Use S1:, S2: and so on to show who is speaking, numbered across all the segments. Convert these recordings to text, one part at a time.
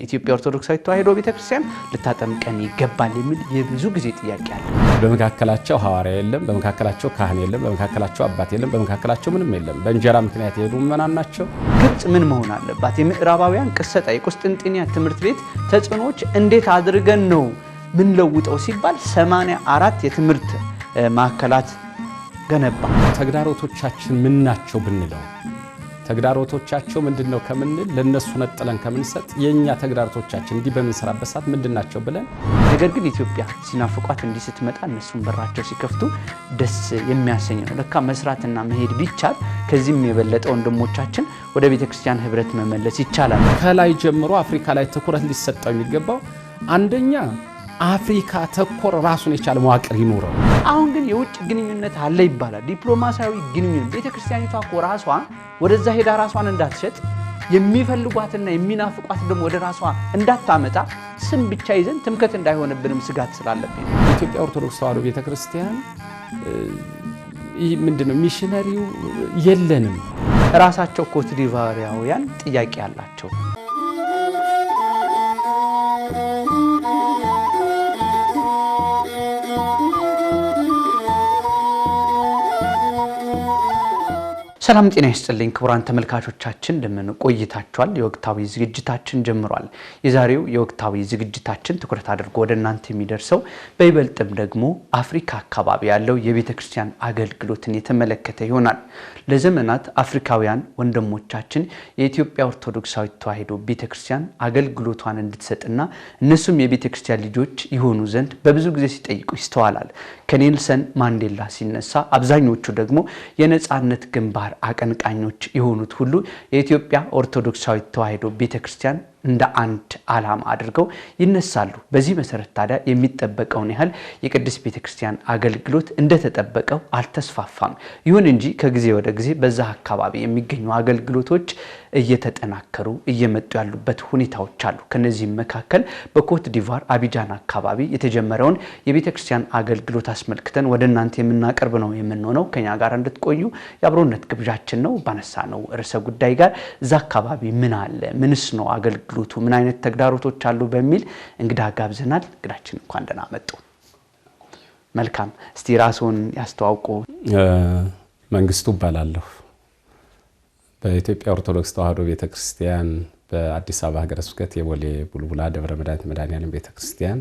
S1: ኢትዮጵያ ኦርቶዶክሳዊት ተዋሕዶ ቤተክርስቲያን ልታጠምቀን ይገባል የሚል የብዙ ጊዜ ጥያቄ አለ።
S2: በመካከላቸው ሐዋርያ የለም፣ በመካከላቸው ካህን የለም፣ በመካከላቸው አባት የለም፣ በመካከላቸው ምንም የለም። በእንጀራ ምክንያት የሄዱ ምዕመናን ናቸው።
S1: ግብጽ ምን መሆን አለባት? የምዕራባውያን ቅሰጣ የቁስጥንጥንያ ትምህርት ቤት ተጽዕኖዎች እንዴት አድርገን ነው ምን ለውጠው ሲባል 84 የትምህርት ማዕከላት ገነባ።
S2: ተግዳሮቶቻችን ምን ናቸው ብንለው ተግዳሮቶቻቸው ምንድነው ከምንል ለነሱ ነጥለን ከምንሰጥ የኛ ተግዳሮቶቻችን እንዲ በመንሰራበት ሰዓት ምንድናቸው ብለን
S1: ነገር ግን ኢትዮጵያ ሲናፍቋት እንዲ ስትመጣ እነሱን በራቸው ሲከፍቱ ደስ የሚያሰኝ ነው። ለካ መስራትና መሄድ ቢቻል ከዚህም የበለጠ ወንድሞቻችን ወደ ቤተክርስቲያን ህብረት መመለስ ይቻላል።
S2: ከላይ ጀምሮ አፍሪካ ላይ ትኩረት ሊሰጠው የሚገባው አንደኛ አፍሪካ ተኮር ራሱን የቻለ መዋቅር ይኖረው።
S1: አሁን ግን የውጭ ግንኙነት አለ ይባላል። ዲፕሎማሲያዊ ግንኙነት ቤተክርስቲያኒቷ ኮራሷ ወደዛ ሄዳ ራሷን እንዳትሸጥ የሚፈልጓትና የሚናፍቋት ደግሞ ወደ ራሷ እንዳታመጣ ስም ብቻ ይዘን ትምከት እንዳይሆንብንም ስጋት ስላለብን
S2: ኢትዮጵያ ኦርቶዶክስ ተዋሕዶ ቤተክርስቲያን ይህ ምንድነው ሚሽነሪው የለንም።
S1: ራሳቸው ኮት ዲቫሪያውያን ጥያቄ ያላቸው ሰላም ጤና ይስጥልኝ ክቡራን ተመልካቾቻችን እንደምን ቆይታችኋል? የወቅታዊ ዝግጅታችን ጀምሯል። የዛሬው የወቅታዊ ዝግጅታችን ትኩረት አድርጎ ወደ እናንተ የሚደርሰው በይበልጥም ደግሞ አፍሪካ አካባቢ ያለው የቤተክርስቲያን አገልግሎትን የተመለከተ ይሆናል። ለዘመናት አፍሪካውያን ወንድሞቻችን የኢትዮጵያ ኦርቶዶክሳዊት ተዋሕዶ ቤተክርስቲያን አገልግሎቷን እንድትሰጥና እነሱም የቤተክርስቲያን ልጆች ይሆኑ ዘንድ በብዙ ጊዜ ሲጠይቁ ይስተዋላል። ከኔልሰን ማንዴላ ሲነሳ አብዛኞቹ ደግሞ የነጻነት ግንባር አቀንቃኞች የሆኑት ሁሉ የኢትዮጵያ ኦርቶዶክሳዊት ተዋሕዶ ቤተክርስቲያን እንደ አንድ ዓላማ አድርገው ይነሳሉ። በዚህ መሰረት ታዲያ የሚጠበቀውን ያህል የቅድስት ቤተክርስቲያን አገልግሎት እንደተጠበቀው አልተስፋፋም። ይሁን እንጂ ከጊዜ ወደ ጊዜ በዛ አካባቢ የሚገኙ አገልግሎቶች እየተጠናከሩ እየመጡ ያሉበት ሁኔታዎች አሉ። ከነዚህም መካከል በኮት ዲቫር አቢጃን አካባቢ የተጀመረውን የቤተክርስቲያን አገልግሎት አስመልክተን ወደ እናንተ የምናቀርብ ነው የምንሆነው። ከኛ ጋር እንድትቆዩ የአብሮነት ግብዣችን ነው። ባነሳነው ርዕሰ ጉዳይ ጋር እዛ አካባቢ ምን አለ፣ ምንስ ነው አገልግሎቱ፣ ምን አይነት ተግዳሮቶች አሉ በሚል እንግዳ ጋብዘናል። እንግዳችን እንኳን ደህና መጡ። መልካም። እስቲ ራስዎን ያስተዋውቁ።
S2: መንግስቱ እባላለሁ። በኢትዮጵያ ኦርቶዶክስ ተዋሕዶ ቤተክርስቲያን በአዲስ አበባ ሀገረ ስብከት የቦሌ ቡልቡላ ደብረ መድኃኔዓለም ቤተክርስቲያን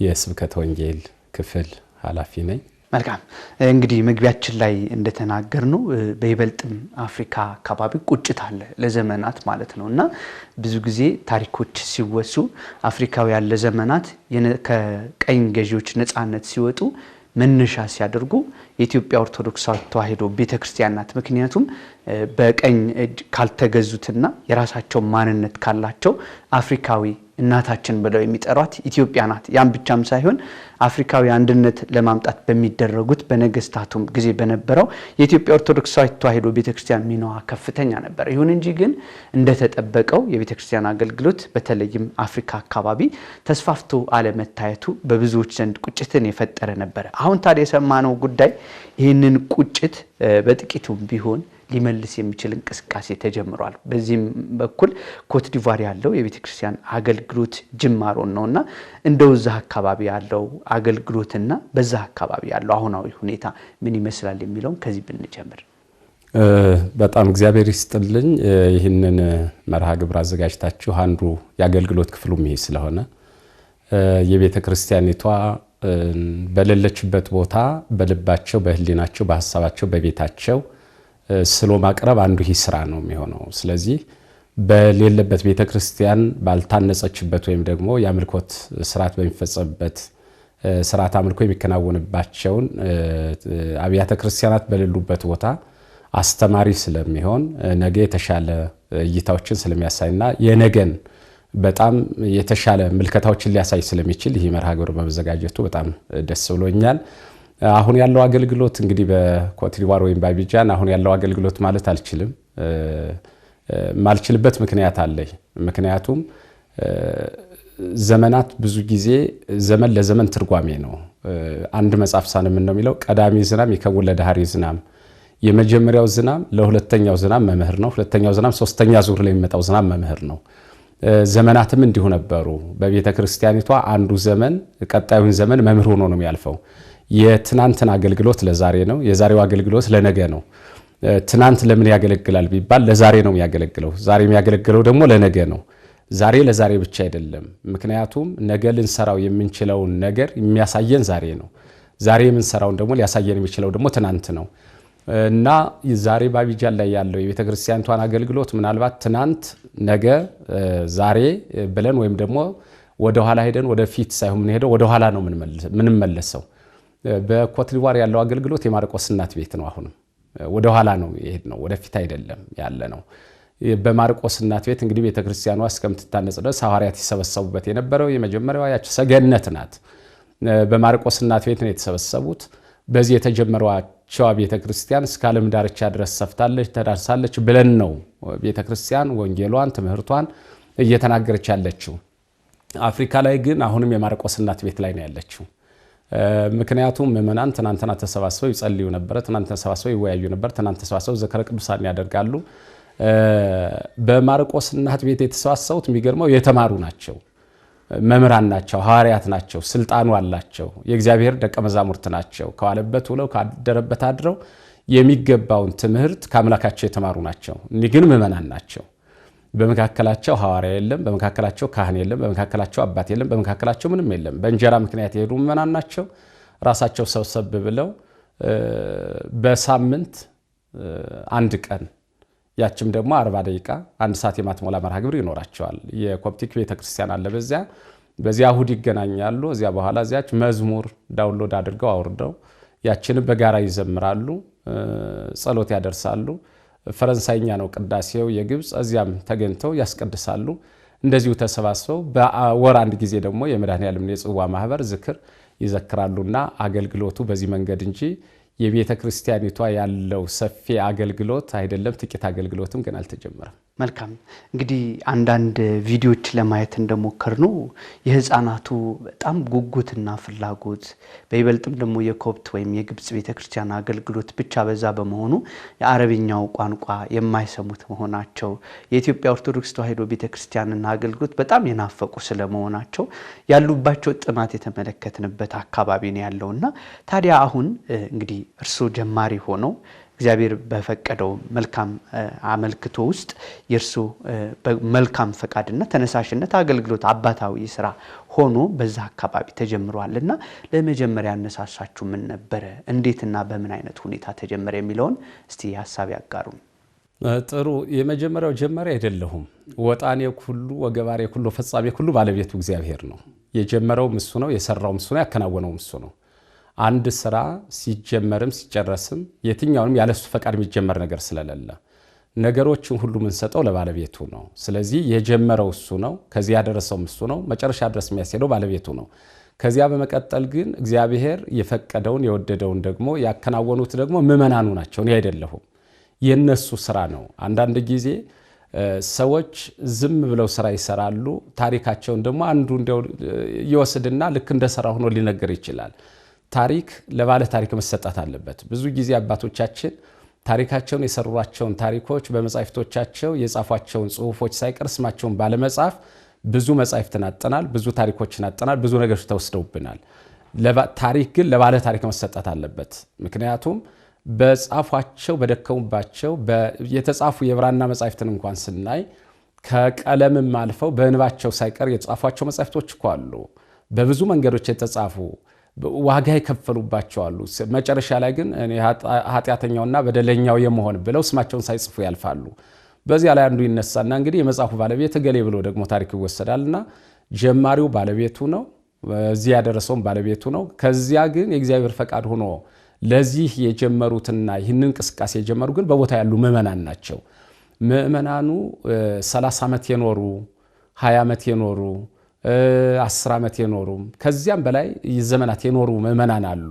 S2: የስብከተ ወንጌል ክፍል ኃላፊ ነኝ።
S1: መልካም። እንግዲህ መግቢያችን ላይ እንደተናገርነው በይበልጥም አፍሪካ አካባቢ ቁጭት አለ ለዘመናት ማለት ነውና ብዙ ጊዜ ታሪኮች ሲወሱ አፍሪካውያን ለዘመናት ከቀኝ ገዢዎች ነፃነት ሲወጡ መነሻ ሲያደርጉ የኢትዮጵያ ኦርቶዶክሳዊት ተዋሕዶ ቤተክርስቲያን ናት። ምክንያቱም በቀኝ እጅ ካልተገዙትና የራሳቸው ማንነት ካላቸው አፍሪካዊ እናታችን ብለው የሚጠሯት ኢትዮጵያ ናት። ያን ብቻም ሳይሆን አፍሪካዊ አንድነት ለማምጣት በሚደረጉት በነገስታቱም ጊዜ በነበረው የኢትዮጵያ ኦርቶዶክሳዊት ተዋሕዶ ቤተክርስቲያን ሚናዋ ከፍተኛ ነበር። ይሁን እንጂ ግን እንደተጠበቀው የቤተክርስቲያን አገልግሎት በተለይም አፍሪካ አካባቢ ተስፋፍቶ አለመታየቱ በብዙዎች ዘንድ ቁጭትን የፈጠረ ነበር። አሁን ታዲያ የሰማነው ጉዳይ ይህንን ቁጭት በጥቂቱም ቢሆን ሊመልስ የሚችል እንቅስቃሴ ተጀምሯል። በዚህም በኩል ኮት ዲቫር ያለው የቤተክርስቲያን አገልግሎት ጅማሮ ነውና እንደውዛ አካባቢ ያለው አገልግሎትና በዛ አካባቢ ያለው አሁናዊ ሁኔታ ምን ይመስላል የሚለው ከዚህ ብንጀምር።
S2: በጣም እግዚአብሔር ይስጥልኝ። ይህንን መርሃ ግብር አዘጋጅታችሁ አንዱ የአገልግሎት ክፍሉም ይሄ ስለሆነ የቤተክርስቲያኒቷ በሌለችበት ቦታ በልባቸው፣ በህሊናቸው፣ በሐሳባቸው፣ በቤታቸው ስሎ ማቅረብ አንዱ ይህ ስራ ነው የሚሆነው። ስለዚህ በሌለበት ቤተክርስቲያን ባልታነጸችበት ወይም ደግሞ የአምልኮት ስርዓት በሚፈጸምበት ስርዓት አምልኮ የሚከናወንባቸውን አብያተ ክርስቲያናት በሌሉበት ቦታ አስተማሪ ስለሚሆን ነገ የተሻለ እይታዎችን ስለሚያሳይና የነገን በጣም የተሻለ ምልከታዎችን ሊያሳይ ስለሚችል ይህ መርሃ ግብር በመዘጋጀቱ በጣም ደስ ብሎኛል። አሁን ያለው አገልግሎት እንግዲህ በኮት ዲቫር ወይም በአቢጃን አሁን ያለው አገልግሎት ማለት አልችልም። ማልችልበት ምክንያት አለኝ። ምክንያቱም ዘመናት ብዙ ጊዜ ዘመን ለዘመን ትርጓሜ ነው። አንድ መጽሐፍ ሳነምን ነው የሚለው ቀዳሚ ዝናም ይከውን ለዳህሪ ዝናም የመጀመሪያው ዝናም ለሁለተኛው ዝናም መምህር ነው። ሁለተኛው ዝናም ሶስተኛ ዙር ላይ የሚመጣው ዝናም መምህር ነው። ዘመናትም እንዲሁ ነበሩ። በቤተ ክርስቲያኒቷ አንዱ ዘመን ቀጣዩን ዘመን መምህር ሆኖ ነው የሚያልፈው። የትናንትን አገልግሎት ለዛሬ ነው፣ የዛሬው አገልግሎት ለነገ ነው። ትናንት ለምን ያገለግላል ቢባል ለዛሬ ነው የሚያገለግለው። ዛሬ የሚያገለግለው ደግሞ ለነገ ነው። ዛሬ ለዛሬ ብቻ አይደለም። ምክንያቱም ነገ ልንሰራው የምንችለውን ነገር የሚያሳየን ዛሬ ነው። ዛሬ የምንሰራውን ደግሞ ሊያሳየን የሚችለው ደግሞ ትናንት ነው እና ዛሬ በአቢጃን ላይ ያለው የቤተ ክርስቲያኒቷን አገልግሎት ምናልባት ትናንት፣ ነገ፣ ዛሬ ብለን ወይም ደግሞ ወደ ኋላ ሄደን ወደ ፊት ሳይሆን የምንሄደው ወደ ኋላ ነው ምንመለሰው። በኮትዲቯር ያለው አገልግሎት የማርቆስ እናት ቤት ነው። አሁንም ወደ ኋላ ነው የሄድ ነው፣ ወደ ፊት አይደለም ያለ ነው። በማርቆስ እናት ቤት እንግዲህ ቤተ ክርስቲያኗ እስከምትታነጽ ድረስ ሐዋርያት ይሰበሰቡበት የነበረው የመጀመሪያዋ ያች ሰገነት ናት። በማርቆስ እናት ቤት ነው የተሰበሰቡት። በዚህ የተጀመረችዋ ቤተ ክርስቲያን እስከ ዓለም ዳርቻ ድረስ ሰፍታለች፣ ተዳርሳለች ብለን ነው ቤተ ክርስቲያን ወንጌሏን ትምህርቷን እየተናገረች ያለችው። አፍሪካ ላይ ግን አሁንም የማርቆስ እናት ቤት ላይ ነው ያለችው። ምክንያቱም ምእመናን ትናንትና ተሰባስበው ይጸልዩ ነበር፣ ትናንት ተሰባስበው ይወያዩ ነበር፣ ትናንት ተሰባስበው ዝክረ ቅዱሳን ያደርጋሉ። በማርቆስ እናት ቤት የተሰባሰቡት የሚገርመው የተማሩ ናቸው፣ መምህራን ናቸው፣ ሐዋርያት ናቸው፣ ስልጣኑ አላቸው፣ የእግዚአብሔር ደቀ መዛሙርት ናቸው። ከዋለበት ውለው ካደረበት አድረው የሚገባውን ትምህርት ከአምላካቸው የተማሩ ናቸው። እኒህ ግን ምእመናን ናቸው። በመካከላቸው ሐዋርያ የለም፣ በመካከላቸው ካህን የለም፣ በመካከላቸው አባት የለም፣ በመካከላቸው ምንም የለም። በእንጀራ ምክንያት የሄዱ ምእመናን ናቸው። ራሳቸው ሰብሰብ ብለው በሳምንት አንድ ቀን ያችም ደግሞ 40 ደቂቃ አንድ ሰዓት የማትሞላ መርሃ ግብር ይኖራቸዋል። የኮፕቲክ ቤተክርስቲያን አለ። በዚያ እሁድ ይገናኛሉ። እዚያ በኋላ እዚያች መዝሙር ዳውንሎድ አድርገው አውርደው ያችንም በጋራ ይዘምራሉ፣ ጸሎት ያደርሳሉ። ፈረንሳይኛ ነው ቅዳሴው የግብጽ፣ እዚያም ተገኝተው ያስቀድሳሉ። እንደዚሁ ተሰባስበው በወር አንድ ጊዜ ደግሞ የመድኃኔዓለምን የጽዋ ማህበር ዝክር ይዘክራሉና አገልግሎቱ በዚህ መንገድ እንጂ የቤተ ክርስቲያኒቷ ያለው ሰፊ አገልግሎት አይደለም። ጥቂት አገልግሎትም ግን አልተጀመረም።
S1: መልካም። እንግዲህ አንዳንድ ቪዲዮዎች ለማየት እንደሞከርነው የህፃናቱ በጣም ጉጉትና ፍላጎት በይበልጥም ደግሞ የኮፕት ወይም የግብጽ ቤተክርስቲያን አገልግሎት ብቻ በዛ በመሆኑ የአረብኛው ቋንቋ የማይሰሙት መሆናቸው የኢትዮጵያ ኦርቶዶክስ ተዋሕዶ ቤተክርስቲያንና አገልግሎት በጣም የናፈቁ ስለመሆናቸው ያሉባቸው ጥናት የተመለከትንበት አካባቢ ነው ያለውና ታዲያ አሁን እንግዲህ እርሱ ጀማሪ ሆነው እግዚአብሔር በፈቀደው መልካም አመልክቶ ውስጥ የርሱ መልካም ፈቃድና ተነሳሽነት አገልግሎት አባታዊ ስራ ሆኖ በዛ አካባቢ ተጀምሯልና ለመጀመሪያ አነሳሳችሁ ምን ነበር? እንዴትና በምን አይነት ሁኔታ ተጀመረ የሚለውን እስቲ ሐሳብ ያጋሩን።
S2: ጥሩ። የመጀመሪያው ጀማሪ አይደለሁም። ወጣኔ ሁሉ ወገባሬ ሁሉ ፈጻሜ ሁሉ ባለቤቱ እግዚአብሔር ነው። የጀመረው እሱ ነው፣ የሰራው እሱ ነው፣ ያከናወነው እሱ ነው። አንድ ስራ ሲጀመርም ሲጨረስም የትኛውንም ያለሱ ፈቃድ የሚጀመር ነገር ስለሌለ ነገሮችን ሁሉ የምንሰጠው ለባለቤቱ ነው። ስለዚህ የጀመረው እሱ ነው፣ ከዚያ ያደረሰው እሱ ነው፣ መጨረሻ ድረስ የሚያስሄደው ባለቤቱ ነው። ከዚያ በመቀጠል ግን እግዚአብሔር የፈቀደውን የወደደውን ደግሞ ያከናወኑት ደግሞ ምእመናኑ ናቸው። እኔ አይደለሁም፣ የነሱ ስራ ነው። አንዳንድ ጊዜ ሰዎች ዝም ብለው ስራ ይሰራሉ። ታሪካቸውን ደግሞ አንዱ እንደው ይወስድና ልክ እንደሰራ ሆኖ ሊነገር ይችላል። ታሪክ ለባለ ታሪክ መሰጣት አለበት። ብዙ ጊዜ አባቶቻችን ታሪካቸውን የሰሯቸውን ታሪኮች በመጻሕፍቶቻቸው የጻፏቸውን ጽሑፎች ሳይቀር ስማቸውን ባለመጻፍ ብዙ መጻሕፍትን አጠናል፣ ብዙ ታሪኮችን አጠናል፣ ብዙ ነገሮች ተወስደውብናል። ታሪክ ግን ለባለ ታሪክ መሰጣት አለበት። ምክንያቱም በጻፏቸው በደከሙባቸው የተጻፉ የብራና መጻሕፍትን እንኳን ስናይ ከቀለምም አልፈው በእንባቸው ሳይቀር የጻፏቸው መጻሕፍቶች እኮ አሉ። በብዙ መንገዶች የተጻፉ ዋጋ የከፈሉባቸው አሉ። መጨረሻ ላይ ግን እኔ ኃጢአተኛውና በደለኛው የመሆን ብለው ስማቸውን ሳይጽፉ ያልፋሉ። በዚያ ላይ አንዱ ይነሳና እንግዲህ የመጽሐፉ ባለቤት እገሌ ብሎ ደግሞ ታሪክ ይወሰዳልና ጀማሪው ባለቤቱ ነው፣ እዚህ ያደረሰውም ባለቤቱ ነው። ከዚያ ግን የእግዚአብሔር ፈቃድ ሆኖ ለዚህ የጀመሩትና ይህንን እንቅስቃሴ የጀመሩ ግን በቦታ ያሉ ምእመናን ናቸው። ምእመናኑ 30 ዓመት የኖሩ 20 ዓመት የኖሩ 10 ዓመት የኖሩ ከዚያም በላይ ዘመናት የኖሩ ምእመናን አሉ።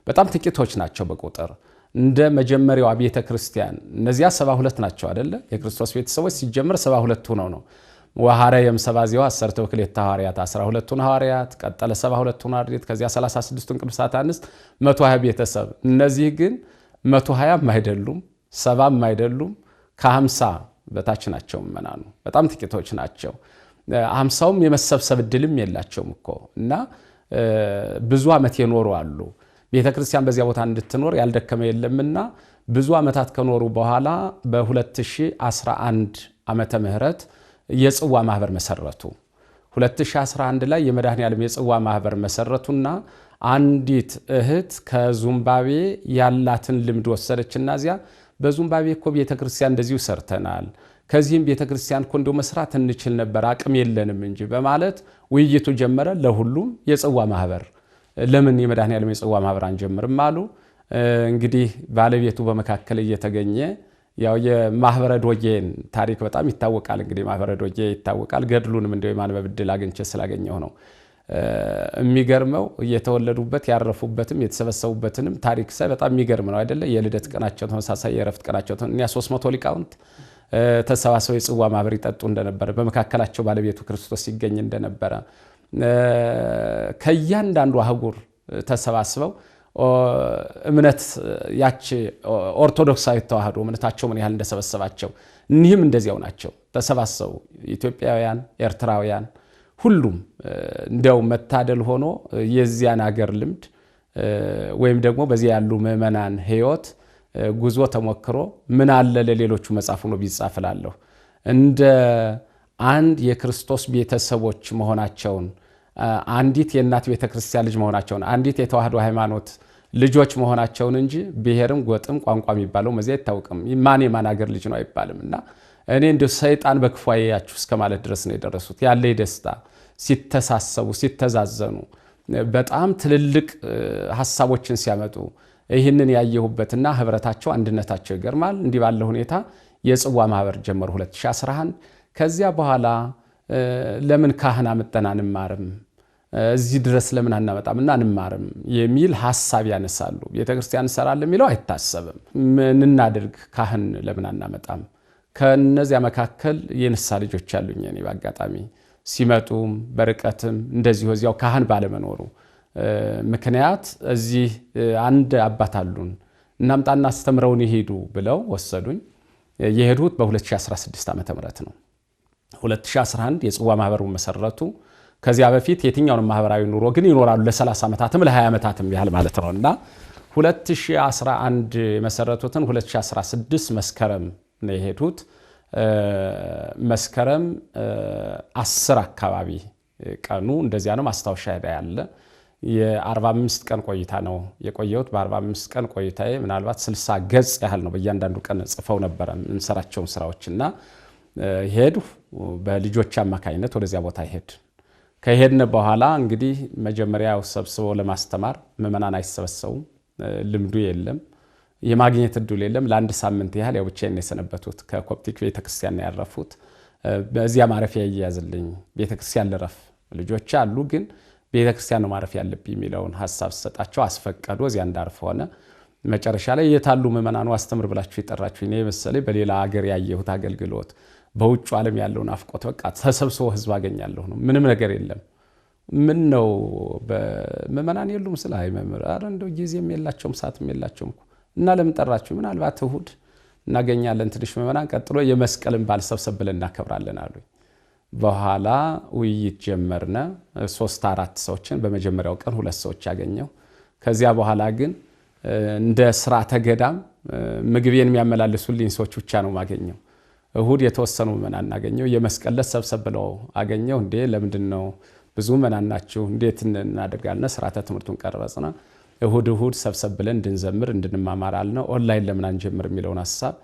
S2: በጣም ጥቂቶች ናቸው በቁጥር። እንደ መጀመሪያው ቤተ ክርስቲያን እነዚያ 72 ናቸው አይደለ? የክርስቶስ ቤተሰቦች ሲጀምር 72 ሆነው ነው። ወሐረየም ሰባዚው 10 ወክሌታ ሐዋርያት 12ቱን ሐዋርያት ቀጠለ 72ቱን አርድእት ከዚያ 36ቱን ቅዱሳት አንስት 120 ቤተሰብ። እነዚህ ግን 120ም አይደሉም 70ም አይደሉም ከ50 በታች ናቸው ምእመናኑ። በጣም ጥቂቶች ናቸው። 50ውም የመሰብሰብ እድልም የላቸውም እኮ እና ብዙ ዓመት የኖሩ አሉ። ቤተክርስቲያን በዚያ ቦታ እንድትኖር ያልደከመ የለምና ብዙ ዓመታት ከኖሩ በኋላ በ2011 ዓመተ ምህረት የጽዋ ማህበር መሰረቱ። 2011 ላይ የመድኃኔዓለም የጽዋ ማህበር መሰረቱና አንዲት እህት ከዙምባቤ ያላትን ልምድ ወሰደችና እዚያ በዙምባቤ እኮ ቤተክርስቲያን እንደዚሁ ሰርተናል፣ ከዚህም ቤተክርስቲያን እኮ እንደው መስራት እንችል ነበር አቅም የለንም እንጂ በማለት ውይይቱ ጀመረ። ለሁሉም የጽዋ ማህበር ለምን የመድኃኔዓለም የጽዋ ማህበር አንጀምርም አሉ። እንግዲህ ባለቤቱ በመካከል እየተገኘ ያው የማህበረ ዶጌን ታሪክ በጣም ይታወቃል። እንግዲህ ማህበረ ዶጌ ይታወቃል። ገድሉንም እንደው የማንበብ ዕድል አግኝቼ ስላገኘው ነው የሚገርመው። እየተወለዱበት ያረፉበትም የተሰበሰቡበትንም ታሪክ ሳይ በጣም የሚገርም ነው አይደለ? የልደት ቀናቸው ተመሳሳይ፣ የረፍት ቀናቸው እኛ 300 ሊቃውንት ተሰባስበው የጽዋ ማህበር ይጠጡ እንደነበረ፣ በመካከላቸው ባለቤቱ ክርስቶስ ይገኝ እንደነበረ፣ ከእያንዳንዱ አህጉር ተሰባስበው እምነት ያች ኦርቶዶክሳዊ ተዋህዶ እምነታቸው ምን ያህል እንደሰበሰባቸው እኒህም እንደዚያው ናቸው። ተሰባሰቡ ኢትዮጵያውያን፣ ኤርትራውያን ሁሉም እንደው መታደል ሆኖ የዚያን ሀገር ልምድ ወይም ደግሞ በዚያ ያሉ ምዕመናን ህይወት ጉዞ ተሞክሮ ምን አለ ለሌሎቹ መጻፍ ነው ቢጻፍላለሁ እንደ አንድ የክርስቶስ ቤተሰቦች መሆናቸውን፣ አንዲት የእናት ቤተክርስቲያን ልጅ መሆናቸውን፣ አንዲት የተዋህዶ ሃይማኖት ልጆች መሆናቸውን እንጂ ብሔርም ጎጥም ቋንቋ የሚባለው መዚያ አይታወቅም። ማን የማን ሀገር ልጅ ነው አይባልም። እና እኔ እንደ ሰይጣን በክፉ ያያችሁ እስከማለት ድረስ ነው የደረሱት። ያለ ደስታ ሲተሳሰቡ ሲተዛዘኑ በጣም ትልልቅ ሐሳቦችን ሲያመጡ ይህንን ያየሁበትና ህብረታቸው አንድነታቸው ይገርማል። እንዲህ ባለ ሁኔታ የጽዋ ማህበር ጀመሩ 2011። ከዚያ በኋላ ለምን ካህን አመጣን አንማርም፣ እዚህ ድረስ ለምን አናመጣምና አንማርም የሚል ሐሳብ ያነሳሉ። ቤተክርስቲያን እንሰራለን የሚለው አይታሰብም። ምን እናድርግ ካህን ለምን አናመጣም? ከነዚያ መካከል የንስሐ ልጆች ያሉኝ እኔ በአጋጣሚ ሲመጡም በርቀትም እንደዚሁ እዚያው ካህን ባለመኖሩ ምክንያት እዚህ አንድ አባት አሉን እናምጣና አስተምረውን ይሄዱ ብለው ወሰዱኝ። የሄዱት በ2016 ዓመተ ምህረት ነው። 2011 የጽዋ ማህበሩን መሰረቱ። ከዚያ በፊት የትኛውንም ማህበራዊ ኑሮ ግን ይኖራሉ ለ30 ዓመታትም ለ20 ዓመታትም ያህል ማለት ነውና 2011 የመሰረቱትን 2016 መስከረም ነው የሄዱት። መስከረም 10 አካባቢ ቀኑ እንደዚያ ነው ማስታወሻ ያለ የ45 ቀን ቆይታ ነው የቆየሁት። በ45 ቀን ቆይታዬ ምናልባት 60 ገጽ ያህል ነው በእያንዳንዱ ቀን ጽፈው ነበር እንሰራቸውን ስራዎችና ሄዱ። በልጆች አማካኝነት ወደዚያ ቦታ ከሄድን በኋላ እንግዲህ መጀመሪያው ሰብስበው ለማስተማር ምዕመናን አይሰበሰቡም፣ ልምዱ የለም፣ የማግኘት እድል የለም። ለአንድ ሳምንት ያህል ያው ብቻዬን የሰነበቱት ከኮፕቲክ ቤተክርስቲያን ነው ያረፉት። በዚያ ማረፊያ ይያዝልኝ ቤተክርስቲያን ልረፍ፣ ልጆች አሉ ግን ቤተክርስቲያን ነው ማረፍ ያለብኝ የሚለውን ሐሳብ ሰጣቸው፣ አስፈቀዱ። እዚያ እንዳርፍ ሆነ። መጨረሻ ላይ የታሉ ምዕመናኑ አስተምር ብላችሁ ይጠራችሁ እኔ መሰለኝ በሌላ ሀገር ያየሁት አገልግሎት በውጭ ዓለም ያለውን አፍቆት በቃ ተሰብስቦ ህዝብ አገኛለሁ ነው፣ ምንም ነገር የለም። ምን ነው በምዕመናን የሉም ስለ አይ መምህር አረ እንደው ጊዜም የላቸውም ሰዓትም የላቸውም እና ለምን ጠራችሁ? ምናልባት እሁድ እናገኛለን ትንሽ ምዕመናን፣ ቀጥሎ የመስቀልን በዓል ሰብሰብ ብለን እናከብራለን አሉኝ። በኋላ ውይይት ጀመርነ። 3-4 ሰዎችን በመጀመሪያው ቀን 2 ሰዎች ያገኘው። ከዚያ በኋላ ግን እንደ ስርዓተ ገዳም ምግቤን የሚያመላልሱልኝ ሰዎች ብቻ ነው ማገኘው። እሁድ የተወሰኑ ምዕመናን እናገኘው። የመስቀል ዕለት ሰብሰብ ብለው አገኘው። እንዴ ለምንድን ነው ብዙ ምዕመናን ናችሁ እንዴት እናደርጋለን? ስርዓተ ትምህርቱን ቀረጽና እሁድ ሰብሰብ ብለን እንድንዘምር እንድንማማር አልነው። ኦንላይን ለምን አንጀምር የሚለውን ሐሳብ